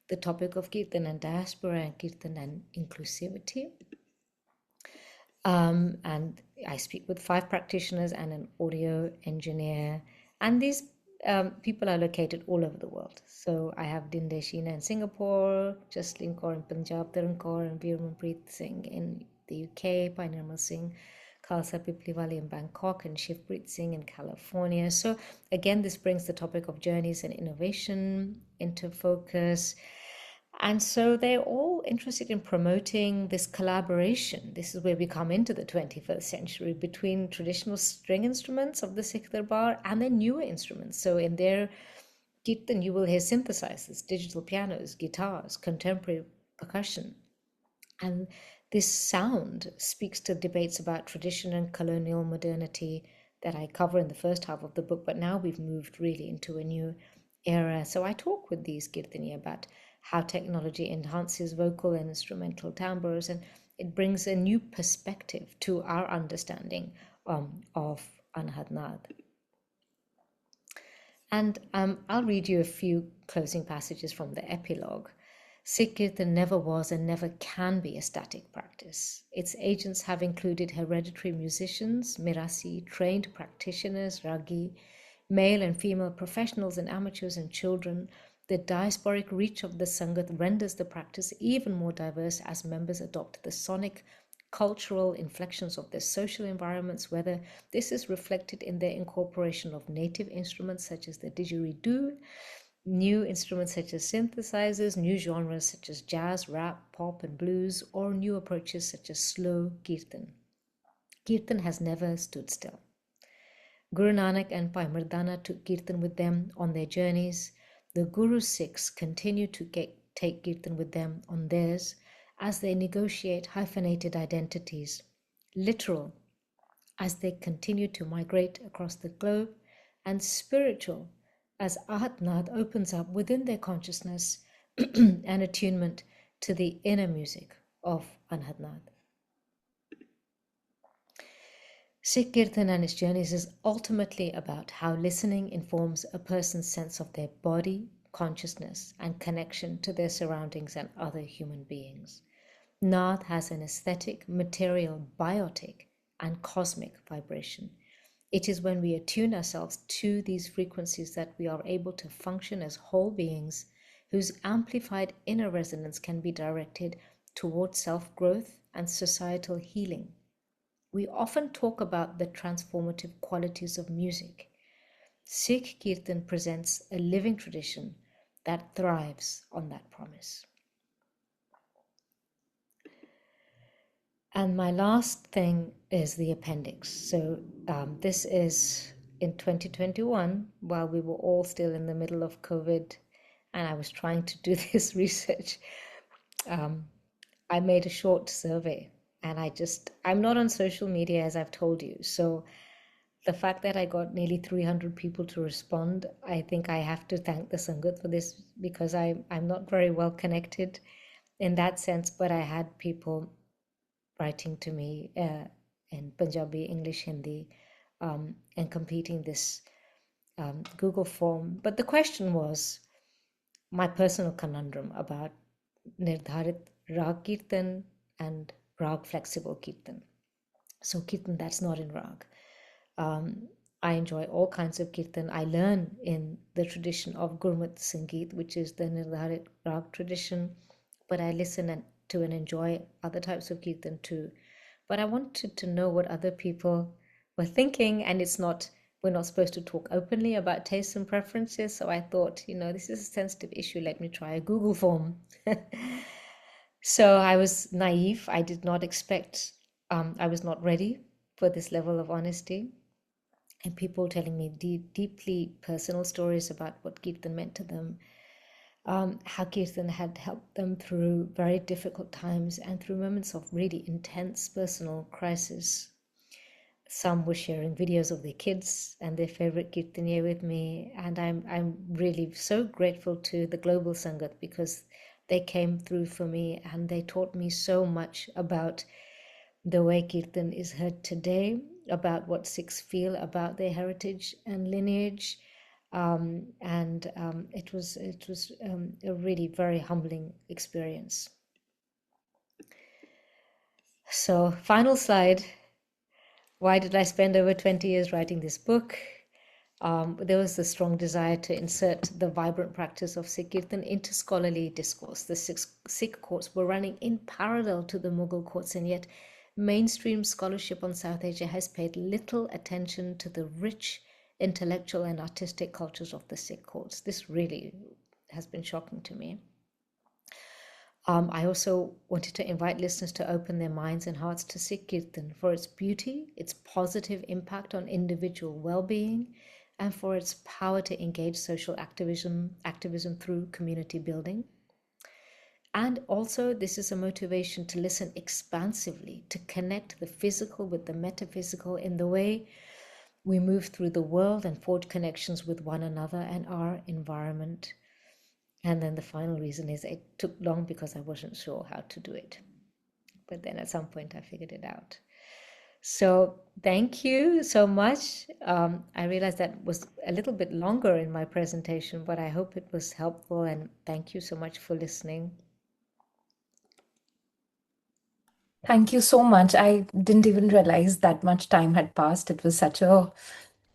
S3: the topic of Kirtan and diaspora, and Kirtan and inclusivity. And I speak with 5 practitioners and an audio engineer, and these people are located all over the world. So I have Dindeshina in Singapore, Jaslin Kaur in Punjab, Tarun Kaur and Veermanpreet Singh in the UK, Painirmal Singh, Khalsa Pipliwali in Bangkok, and Shivpreet Singh in California. So again, this brings the topic of journeys and innovation into focus. And so they're all interested in promoting this collaboration. This is where we come into the 21st century between traditional string instruments of the Sikh Darbar and the newer instruments. So in their Kirtan, you will hear synthesizers, digital pianos, guitars, contemporary percussion. And this sound speaks to debates about tradition and colonial modernity that I cover in the first half of the book, but now we've moved really into a new era. So I talk with these Kirtani about how technology enhances vocal and instrumental timbres, and it brings a new perspective to our understanding of Anhadnad. And I'll read you a few closing passages from the epilogue. Sikh Kirtan never was and never can be a static practice. Its agents have included hereditary musicians, mirasi, trained practitioners, ragi, male and female professionals and amateurs and children. The diasporic reach of the Sangat renders the practice even more diverse as members adopt the sonic, cultural inflections of their social environments, whether this is reflected in their incorporation of native instruments such as the didgeridoo, new instruments such as synthesizers, new genres such as jazz, rap, pop, and blues, or new approaches such as slow kirtan. Kirtan has never stood still. Guru Nanak and Bhai Mardana took kirtan with them on their journeys. The Guru's Sikhs continue to take kirtan with them on theirs as they negotiate hyphenated identities, literal as they continue to migrate across the globe, and spiritual as Ahatnath opens up within their consciousness an attunement to the inner music of Anhadnath. Sikh Kirtan and its journeys is ultimately about how listening informs a person's sense of their body, consciousness, and connection to their surroundings and other human beings. Nath has an aesthetic, material, biotic, and cosmic vibration. It is when we attune ourselves to these frequencies that we are able to function as whole beings whose amplified inner resonance can be directed towards self-growth and societal healing. We often talk about the transformative qualities of music. Sikh Kirtan presents a living tradition that thrives on that promise. And my last thing is the appendix. So this is in 2021, while we were all still in the middle of COVID, and I was trying to do this research. I made a short survey, and I'm not on social media, as I've told you. So the fact that I got nearly 300 people to respond, I think I have to thank the Sangat for this, because I'm not very well connected in that sense, but I had people writing to me in Punjabi, English, Hindi, and completing this Google form. But the question was my personal conundrum about Nirdharit Rag Kirtan and Rag Flexible Kirtan. So Kirtan that's not in Rag. I enjoy all kinds of Kirtan. I learn in the tradition of Gurmat Sangeet, which is the Nirdharit Rag tradition, but I listen to and enjoy other types of Kirtan too. But I wanted to know what other people were thinking, and we're not supposed to talk openly about tastes and preferences, so I thought, this is a sensitive issue, let me try a Google form. So I was naive. I did not expect, I was not ready for this level of honesty. And people telling me deeply personal stories about what Kirtan meant to them, how Kirtan had helped them through very difficult times and through moments of really intense personal crisis. Some were sharing videos of their kids and their favorite Kirtaniya with me, and I'm really so grateful to the Global Sangat, because they came through for me and they taught me so much about the way Kirtan is heard today, about what Sikhs feel about their heritage and lineage. It was a really very humbling experience. So, final slide. Why did I spend over 20 years writing this book? There was a strong desire to insert the vibrant practice of Sikh Kirtan into scholarly discourse. The Sikh courts were running in parallel to the Mughal courts, and yet mainstream scholarship on South Asia has paid little attention to the rich intellectual and artistic cultures of the Sikh courts. This really has been shocking to me. I also wanted to invite listeners to open their minds and hearts to Sikh Kirtan for its beauty, its positive impact on individual well-being, and for its power to engage social activism through community building. And also, this is a motivation to listen expansively, to connect the physical with the metaphysical in the way we move through the world and forge connections with one another and our environment. And then the final reason is it took long because I wasn't sure how to do it. But then at some point I figured it out. So thank you so much. I realized that was a little bit longer in my presentation, but I hope it was helpful, and thank you so much for listening.
S1: Thank you so much. I didn't even realize that much time had passed. It was such a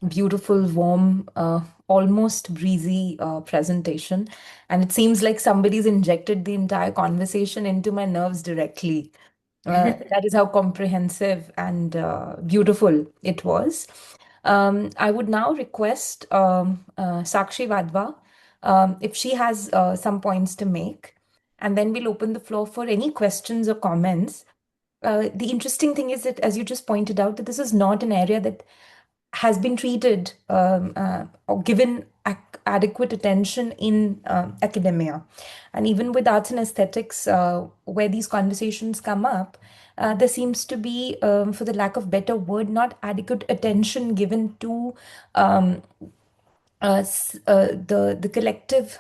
S1: beautiful, warm, almost breezy presentation. And it seems like somebody's injected the entire conversation into my nerves directly. That is how comprehensive and beautiful it was. I would now request Sakshi Vadva if she has some points to make, and then we'll open the floor for any questions or comments. The interesting thing is that, as you just pointed out, that this is not an area that has been treated or given adequate attention in academia. And even with arts and aesthetics, where these conversations come up, there seems to be, for the lack of better word, not adequate attention given to um, the collective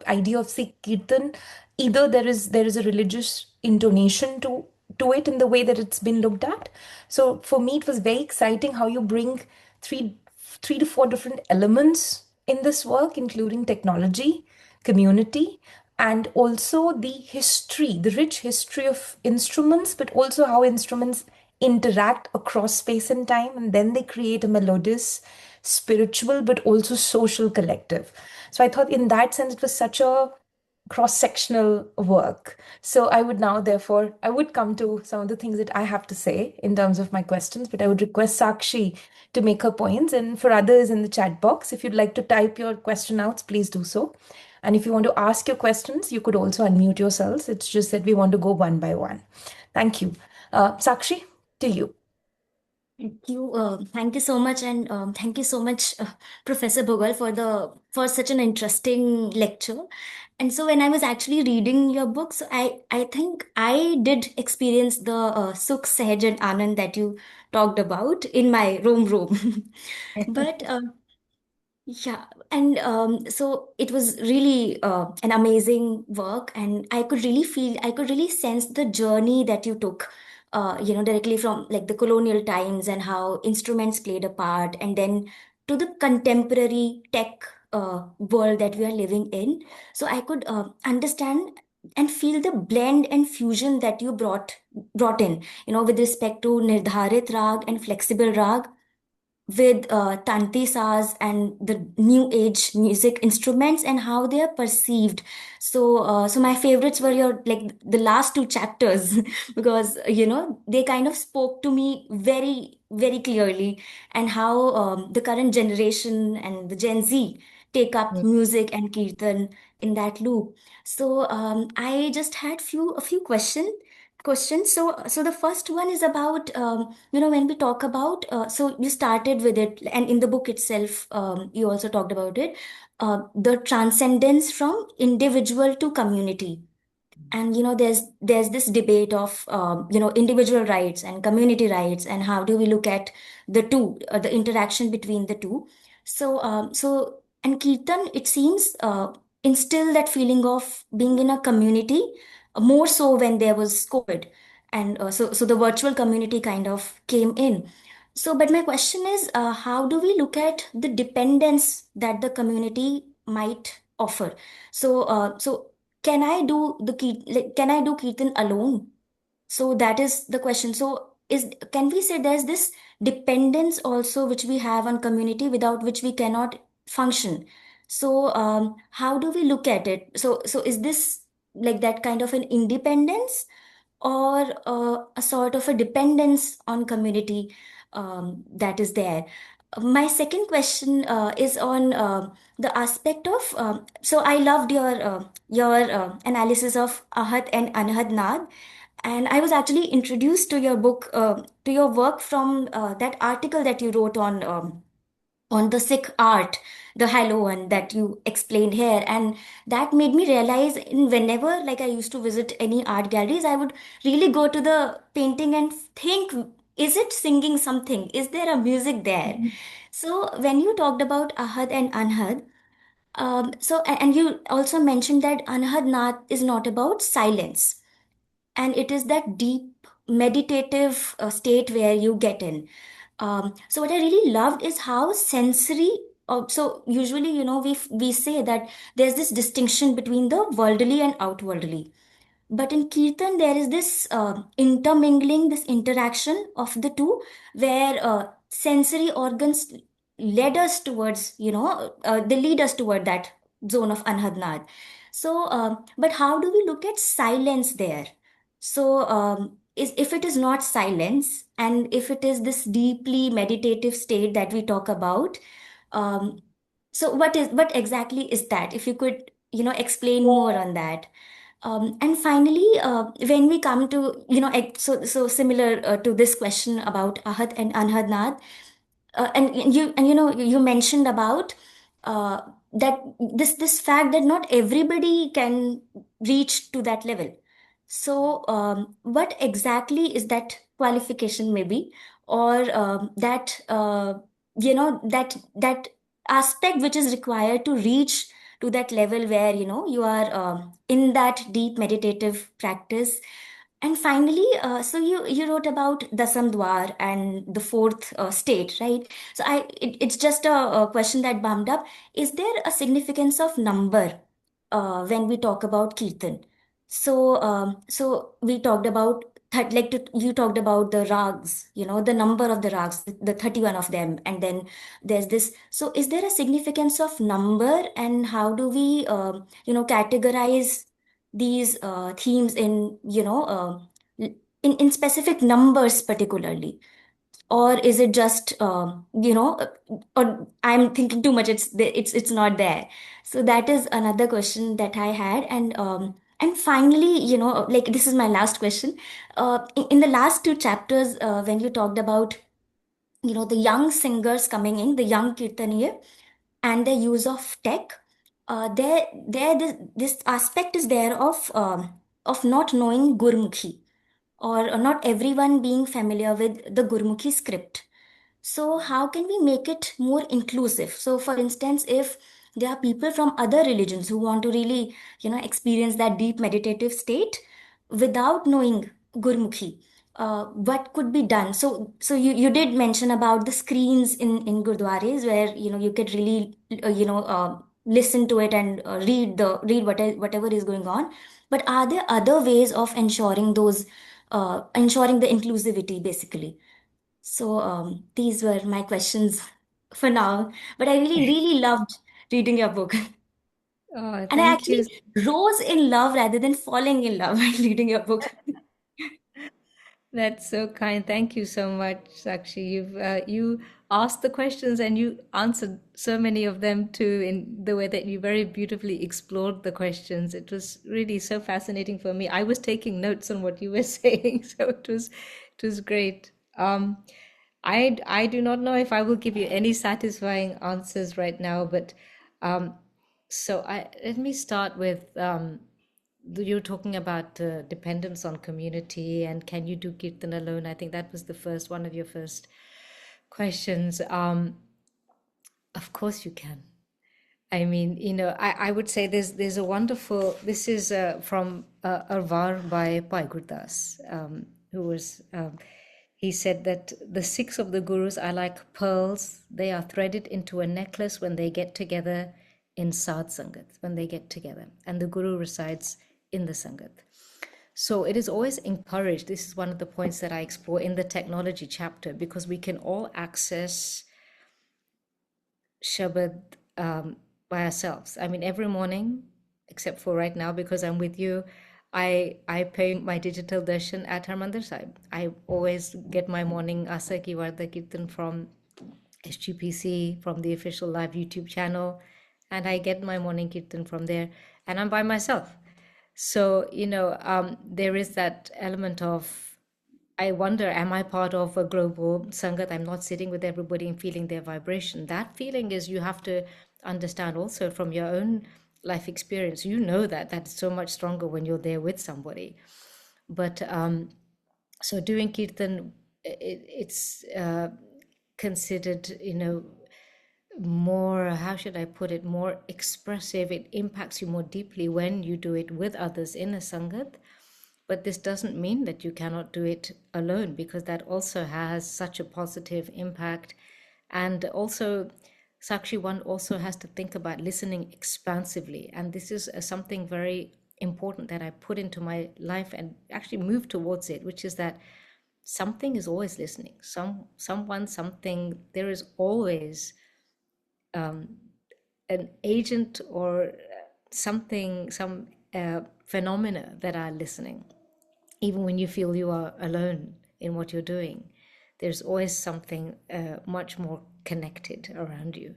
S1: idea of Sikh Kirtan. Either there is a religious intonation to it in the way that it's been looked at. So for me, it was very exciting how you bring three three to four different elements in this work, including technology, community, and also the history, the rich history of instruments, but also how instruments interact across space and time, and then they create a melodious, spiritual, but also social collective. So I thought, in that sense, it was such a cross-sectional work. So I would now, therefore, I would come to some of the things that I have to say in terms of my questions, but I would request Sakshi to make her points. And for others in the chat box, if you'd like to type your question out, please do so. And if you want to ask your questions, you could also unmute yourselves. It's just that we want to go one by one. Thank you. Sakshi, to you.
S2: Thank you so much, and thank you so much, Professor Bhogal, for such an interesting lecture. And so, when I was actually reading your book, so I think I did experience the Sukh, Sahaj, and Anand that you talked about in my room. But yeah, and so it was really an amazing work, and I could really sense the journey that you took, directly from like the colonial times and how instruments played a part, and then to the contemporary tech world that we are living in. So I could understand and feel the blend and fusion that you brought in, with respect to Nirdharit Rag and Flexible Rag with tanti saz and the new age music instruments and how they are perceived. So my favorites were your like the last two chapters because they kind of spoke to me very very clearly, and how the current generation and the Gen Z take up
S3: Yeah.
S2: music and kirtan in that loop. So I just had a few questions. So the first one is about when we talk about so you started with it, and in the book itself you also talked about it, the transcendence from individual to community. And there's this debate of individual rights and community rights, and how do we look at the two, the interaction between the two. So and kirtan, it seems, instill that feeling of being in a community, more so when there was COVID, and so the virtual community kind of came in. So but my question is, how do we look at the dependence that the community might offer? So can I do can I do kirtan alone? So that is the question. So is can we say there's this dependence also which we have on community, without which we cannot function? So how do we look at it? So is this like that kind of an independence, or a sort of a dependence on community that is there? My second question is on the aspect of so I loved your analysis of Ahad and Anahad Nad, and I was actually introduced to your book, to your work, from that article that you wrote on the Sikh art, the Hello one that you explained here. And that made me realize, in whenever like I used to visit any art galleries, I would really go to the painting and think, is it singing something? Is there a music there? So when you talked about Ahad and Anhad, and you also mentioned that Anhad Nath is not about silence, and it is that deep meditative state where you get in. So what I really loved is how sensory. So usually, we say that there's this distinction between the worldly and outwardly. But in Kirtan, there is this intermingling, this interaction of the two, where sensory organs led us towards, they lead us toward that zone of Anhadnad. So, but how do we look at silence there? So, if it is not silence, and if it is this deeply meditative state that we talk about, um, so what exactly is that? If you could, explain more on that. And finally, when we come to, so similar to this question about Ahad and Anhadnath, and you mentioned about uh, that this fact that not everybody can reach to that level. So what exactly is that qualification, maybe, or that aspect which is required to reach to that level where you are in that deep meditative practice. And finally, so you wrote about Dasam Dwar and the fourth state, right? So it's just a question that bummed up. Is there a significance of number when we talk about Kirtan? So we talked about you talked about the rags, the number of the rags, the 31 of them, and then there's this. So is there a significance of number, and how do we categorize these themes in in specific numbers particularly, or is it just or I'm thinking too much, it's not there. So that is another question that I had. And finally, like, this is my last question. In the last two chapters, when you talked about the young singers coming in, the young kirtaniya, and the use of tech, this aspect is there of not knowing Gurmukhi, or not everyone being familiar with the Gurmukhi script. So, how can we make it more inclusive? So, for instance, if there are people from other religions who want to really, experience that deep meditative state without knowing Gurmukhi, what could be done? So you did mention about the screens in gurdwaras where you could really, listen to it and read whatever is going on. But are there other ways of ensuring the inclusivity, basically? So these were my questions for now. But I really, really loved reading your book.
S3: Oh,
S2: And I
S3: thank you.
S2: actually rose in love rather than falling in love while reading your book.
S3: That's so kind. Thank you so much, Sakshi. You asked the questions and you answered so many of them too in the way that you very beautifully explored the questions. It was really so fascinating for me. I was taking notes on what you were saying, so it was great. I do not know if I will give you any satisfying answers right now, but um, so I let me start with you're talking about dependence on community and can you do kirtan alone? I think that was the first one of your first questions. Of course you can. I mean, I would say there's a wonderful. This is from Arvar by Bhai Gurdas, who was. He said that the six of the gurus are like pearls. They are threaded into a necklace when they get together in Sad Sangat, when they get together, and the guru resides in the Sangat. So it is always encouraged. This is one of the points that I explore in the technology chapter because we can all access Shabad by ourselves. I mean, every morning, except for right now because I'm with you, I pay my digital darshan at Harmandir Sahib. I always get my morning Asa Ki Varda Kirtan from SGPC, from the official live YouTube channel, and I get my morning Kirtan from there, and I'm by myself. So, there is that element of I wonder, am I part of a global Sangat? I'm not sitting with everybody and feeling their vibration. That feeling is you have to understand also from your own life experience. You know that's so much stronger when you're there with somebody. But so doing Kirtan, it's considered, more, how should I put it, more expressive. It impacts you more deeply when you do it with others in a Sangat. But this doesn't mean that you cannot do it alone because that also has such a positive impact. And also, Sakshi, one also has to think about listening expansively. And this is something very important that I put into my life and actually move towards it, which is that something is always listening. Someone, something. There is always an agent or something, some phenomena that are listening. Even when you feel you are alone in what you're doing, there's always something much more connected around you.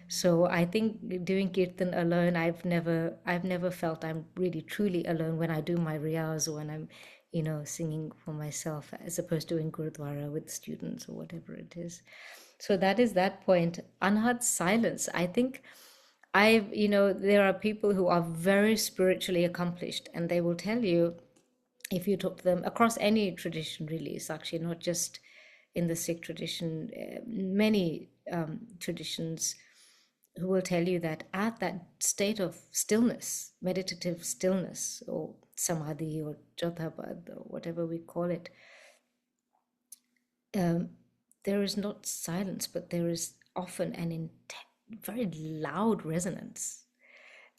S3: So I think doing kirtan alone, I've never felt I'm really truly alone when I do my riyaz or when I'm, singing for myself, as opposed to in gurudwara with students or whatever it is. So that is that point. Anhad, silence. I think there are people who are very spiritually accomplished, and they will tell you, if you talk to them across any tradition, really, it's actually not just in the Sikh tradition, many traditions, who will tell you that at that state of stillness, meditative stillness, or samadhi, or jathabad, or whatever we call it, there is not silence, but there is often an very loud resonance.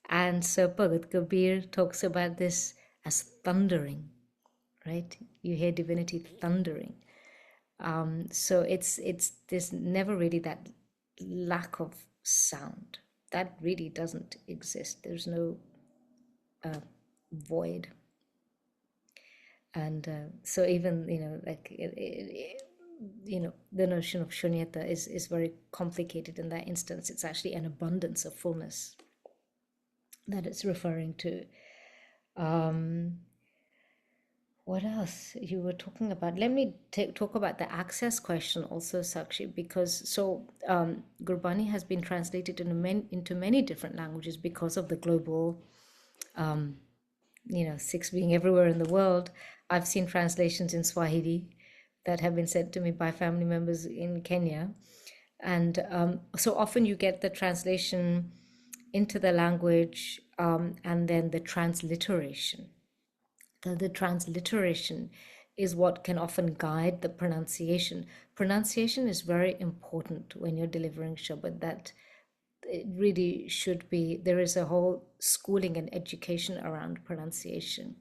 S3: And so Bhagat Kabir talks about this as thundering, right? You hear divinity thundering. So it's there's never really that lack of sound. That really doesn't exist. There's no void. And so even, the notion of shunyata is very complicated in that instance. It's actually an abundance of fullness that it's referring to. What else you were talking about? Let me talk about the access question also, Sakshi, because Gurbani has been translated into many different languages because of the global, Sikhs being everywhere in the world. I've seen translations in Swahili that have been sent to me by family members in Kenya. And so often you get the translation into the language, and then the transliteration. The transliteration is what can often guide the pronunciation. Pronunciation is very important when you're delivering Shabad. That it really should be. There is a whole schooling and education around pronunciation.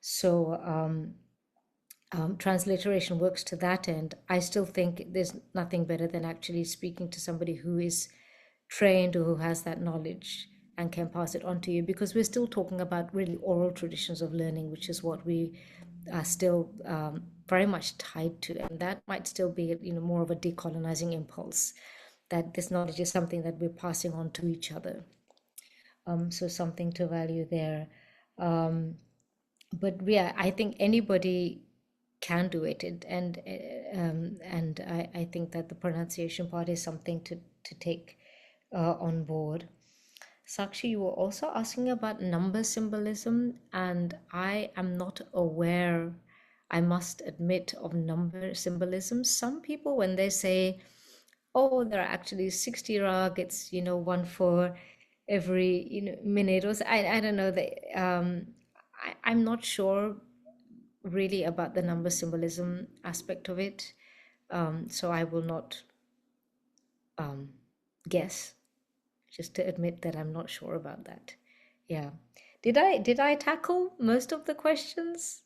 S3: So transliteration works to that end. I still think there's nothing better than actually speaking to somebody who is trained or who has that knowledge and can pass it on to you, because we're still talking about really oral traditions of learning, which is what we are still very much tied to, and that might still be more of a decolonizing impulse, that this knowledge is something that we're passing on to each other. So something to value there. But yeah, I think anybody can do it, and I think that the pronunciation part is something to take on board. Sakshi, you were also asking about number symbolism, and I am not aware, I must admit, of number symbolism. Some people, when they say, oh, there are actually 60 rag, it's, one for every, minute, or I don't know, I'm not sure really about the number symbolism aspect of it. So I will not guess, just to admit that I'm not sure about that. Yeah. Did I tackle most of the questions?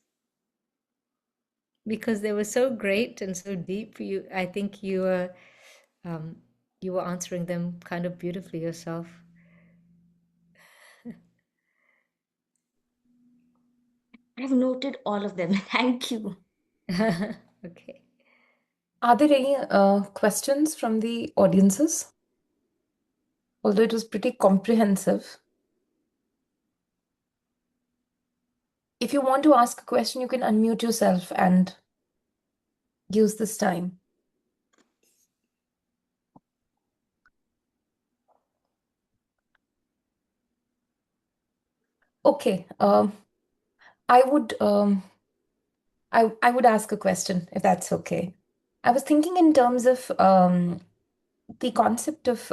S3: Because they were so great and so deep. I think you were answering them kind of beautifully yourself.
S2: I've noted all of them. Thank you.
S3: Okay.
S1: Are there any questions from the audiences? Although it was pretty comprehensive. If you want to ask a question, you can unmute yourself and use this time. Okay. I would I would ask a question if that's okay. I was thinking in terms of the concept of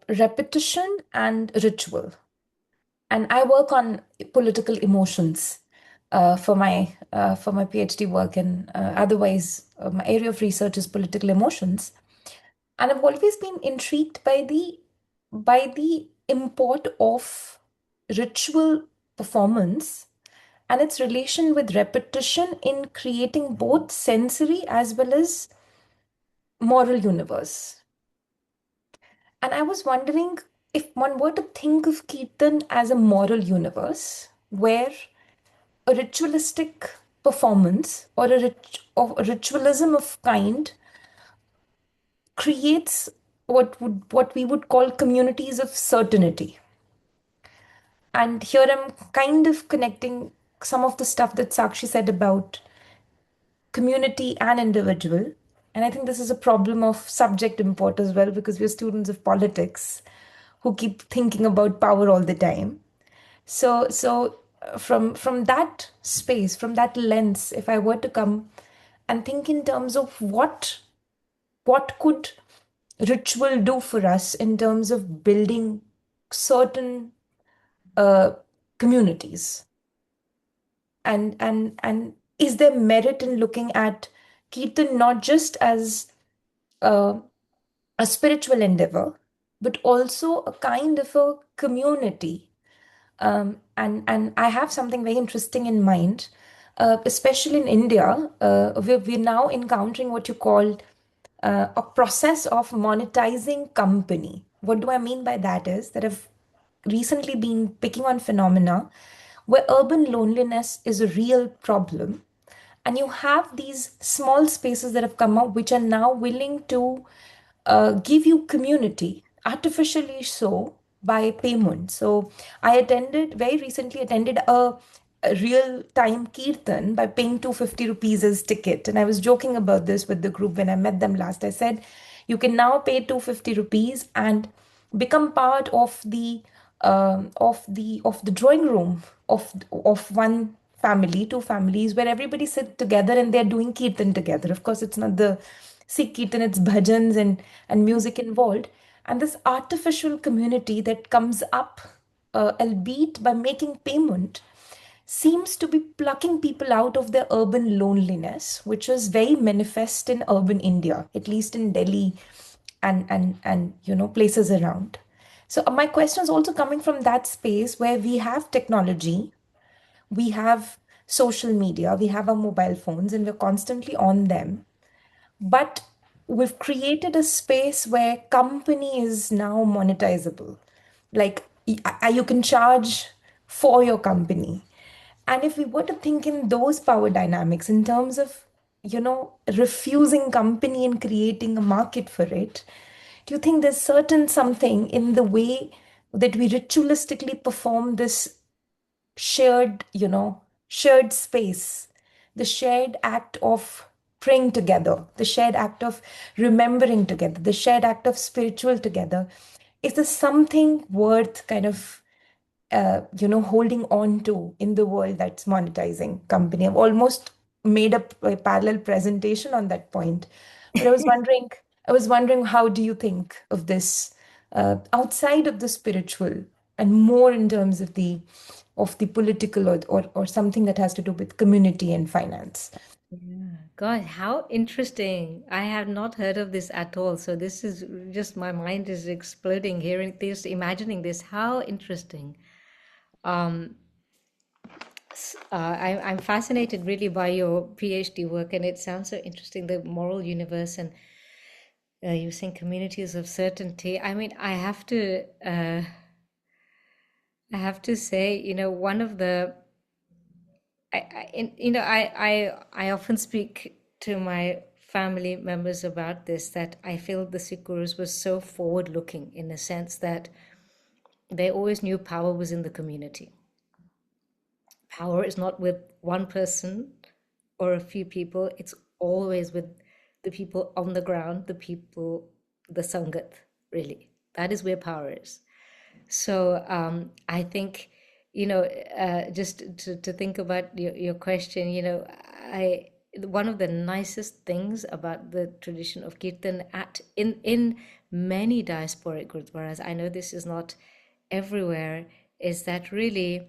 S1: repetition and ritual. And I work on political emotions for my PhD work, and otherwise my area of research is political emotions. And I've always been intrigued by the import of ritual performance and its relation with repetition in creating both sensory as well as moral universe. And I was wondering if one were to think of Kirtan as a moral universe where a ritualistic performance or a ritualism of kind creates what we would call communities of certainty. And here I'm kind of connecting some of the stuff that Sakshi said about community and individual. And I think this is a problem of subject import as well, because we're students of politics who keep thinking about power all the time. From that space, from that lens, if I were to come and think in terms of what could ritual do for us in terms of building certain uh, communities, and is there merit in looking at Kirtan not just as uh, a spiritual endeavor, but also a kind of a community. And I have something very interesting in mind, especially in India. We're now encountering what you call a process of monetizing company. What do I mean by that is that I've recently been picking on phenomena where urban loneliness is a real problem, and you have these small spaces that have come up which are now willing to give you community artificially so by payment. So I attended very recently attended a real time kirtan by paying 250 rupees as ticket, and I was joking about this with the group when I met them last. I said you can now pay 250 rupees and become part of the drawing room of one family, two families, where everybody sit together and they're doing kirtan together. Of course, it's not the Sikh Kirtan, it's bhajans and music involved. And this artificial community that comes up, albeit by making payment, seems to be plucking people out of their urban loneliness, which is very manifest in urban India, at least in Delhi and places around. So my question is also coming from that space where we have technology, we have social media, we have our mobile phones, and we're constantly on them. But we've created a space where company is now monetizable. Like you can charge for your company. And if we were to think in those power dynamics in terms of, refusing company and creating a market for it, do you think there's certain something in the way that we ritualistically perform this shared space, the shared act of praying together, the shared act of remembering together, the shared act of spiritual together? Is there something worth kind of holding on to in the world that's monetizing company? I've almost made up a parallel presentation on that point, but I was wondering, how do you think of this outside of the spiritual and more in terms of the political or something that has to do with community and finance?
S3: Yeah. God, how interesting. I have not heard of this at all. So this is just my mind is exploding hearing this, imagining this. How interesting. Um, I'm fascinated really by your PhD work, and it sounds so interesting, the moral universe, and you saying communities of certainty. I mean, I have to say, one of the I often speak to my family members about this, that I feel the Sikh Gurus were so forward looking in the sense that they always knew power was in the community. Power is not with one person or a few people, it's always with the people on the ground, the people, the Sangat, really. That is where power is. So I think, just to think about your question, one of the nicest things about the tradition of Kirtan in many diasporic gurdwaras, I know this is not everywhere, is that really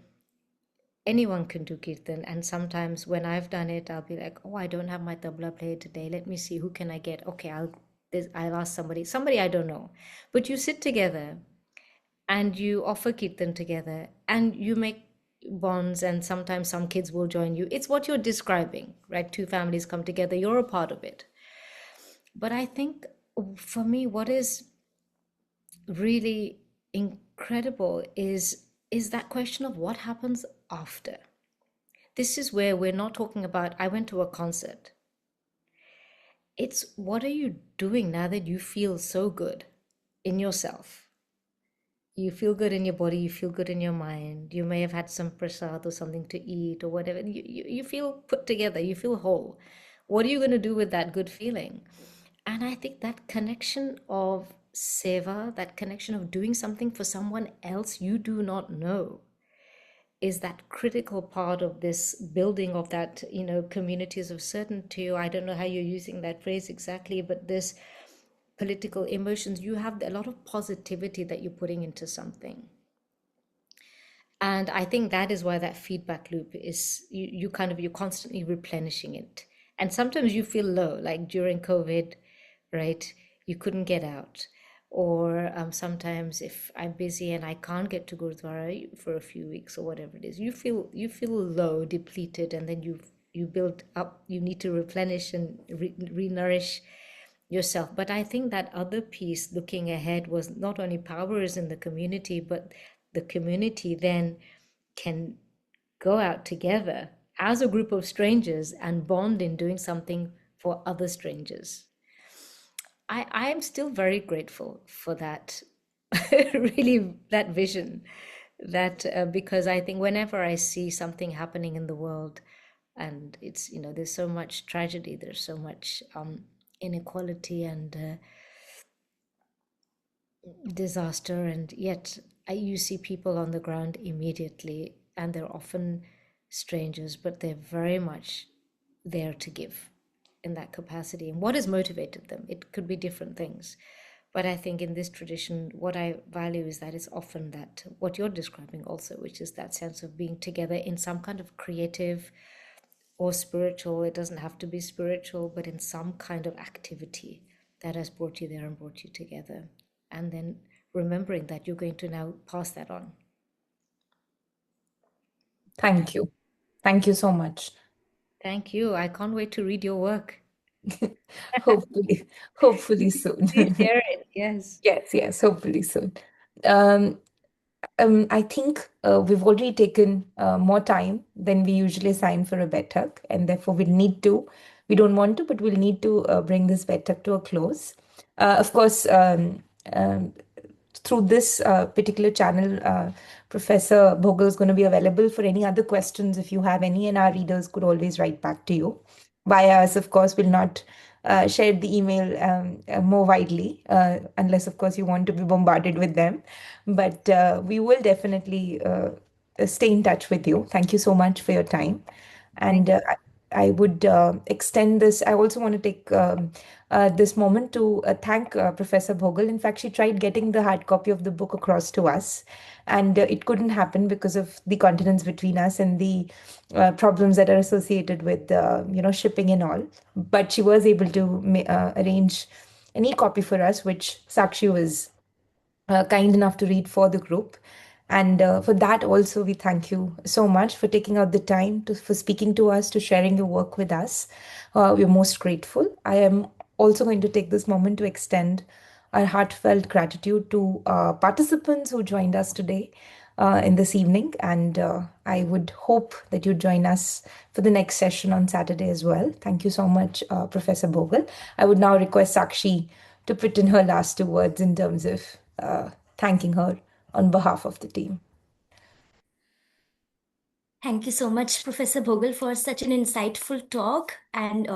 S3: anyone can do Kirtan. And sometimes when I've done it, I'll be like, oh, I don't have my tabla player today. Let me see, who can I get? Okay, I'll ask somebody I don't know. But you sit together and you offer kirtan together and you make bonds, and sometimes some kids will join you. It's what you're describing, right? Two families come together, you're a part of it. But I think for me, what is really incredible is that question of what happens after. This is where we're not talking about I went to a concert. It's what are you doing now that you feel so good in yourself? You feel good in your body, you feel good in your mind. You may have had some prasad or something to eat or whatever. You feel put together, you feel whole. What are you going to do with that good feeling? And I think that connection of seva, that connection of doing something for someone else you do not know, is that critical part of this building of that, communities of certainty. I don't know how you're using that phrase exactly, but this political emotions, you have a lot of positivity that you're putting into something. And I think that is why that feedback loop is, you're constantly replenishing it. And sometimes you feel low, like during COVID, right? You couldn't get out. Or sometimes if I'm busy and I can't get to Gurudwara for a few weeks or whatever it is, you feel low, depleted, and then you build up, you need to replenish and re-nourish yourself. But I think that other piece looking ahead was not only power is in the community, but the community then can go out together as a group of strangers and bond in doing something for other strangers. I am still very grateful for that, really, that vision. That because I think whenever I see something happening in the world, and it's, there's so much tragedy, there's so much inequality and disaster, and yet you see people on the ground immediately, and they're often strangers, but they're very much there to give in that capacity. And what has motivated them? It could be different things. But I think in this tradition, what I value is that it's often that what you're describing also, which is that sense of being together in some kind of creative or spiritual, it doesn't have to be spiritual, but in some kind of activity that has brought you there and brought you together. And then remembering that you're going to now pass that on.
S1: Thank you. Thank you so much.
S3: Thank you. I can't wait to read your work.
S1: Hopefully soon.
S3: Please share it. Yes.
S1: Yes, hopefully soon. Um, I think we've already taken more time than we usually assign for a Baithak, and therefore we don't want to, but we'll need to bring this Baithak to a close. Of course, um, through this particular channel, Professor Bhogal is going to be available for any other questions if you have any, and our readers could always write back to you. Via us, of course, will not share the email more widely, unless, of course, you want to be bombarded with them. But we will definitely stay in touch with you. Thank you so much for your time. And I would extend this. I also want to take this moment to thank Professor Bhogal. In fact, she tried getting the hard copy of the book across to us, and it couldn't happen because of the continents between us and the problems that are associated with shipping and all. But she was able to arrange an e-copy for us, which Sakshi was kind enough to read for the group. And for that, also, we thank you so much for taking out the time for speaking to us, to sharing your work with us. We're most grateful. I am also going to take this moment to extend our heartfelt gratitude to participants who joined us today in this evening. And I would hope that you join us for the next session on Saturday as well. Thank you so much, Professor Bogle. I would now request Sakshi to put in her last two words in terms of thanking her on behalf of the team.
S2: Thank you so much, Professor Bhogal, for such an insightful talk and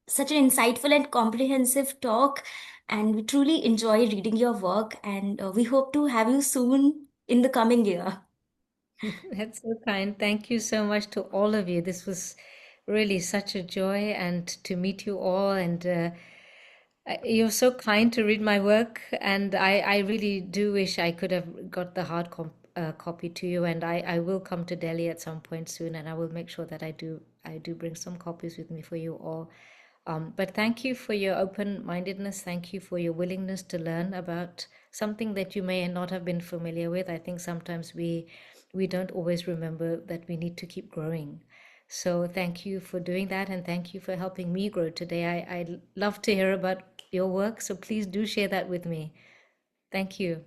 S2: such an insightful and comprehensive talk. And we truly enjoy reading your work, and we hope to have you soon in the coming year.
S3: That's so kind. Thank you so much to all of you. This was really such a joy, and to meet you all. And you're so kind to read my work. And I really do wish I could have got the hard copy to you. And I will come to Delhi at some point soon, and I will make sure that I do bring some copies with me for you all. But thank you for your open-mindedness. Thank you for your willingness to learn about something that you may not have been familiar with. I think sometimes we don't always remember that we need to keep growing. So thank you for doing that, and thank you for helping me grow today. I love to hear about your work, so please do share that with me. Thank you.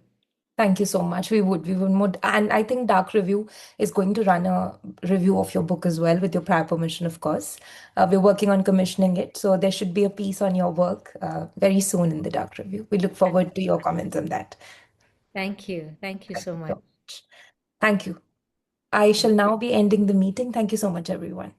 S1: Thank you so much. We would more, and I think Dark Review is going to run a review of your book as well, with your prior permission, of course. We're working on commissioning it, so there should be a piece on your work very soon in the Dark Review. We look forward to your comments on that.
S3: Thank you. Thank you so much.
S1: So much. Thank you. I shall now be ending the meeting. Thank you so much, everyone.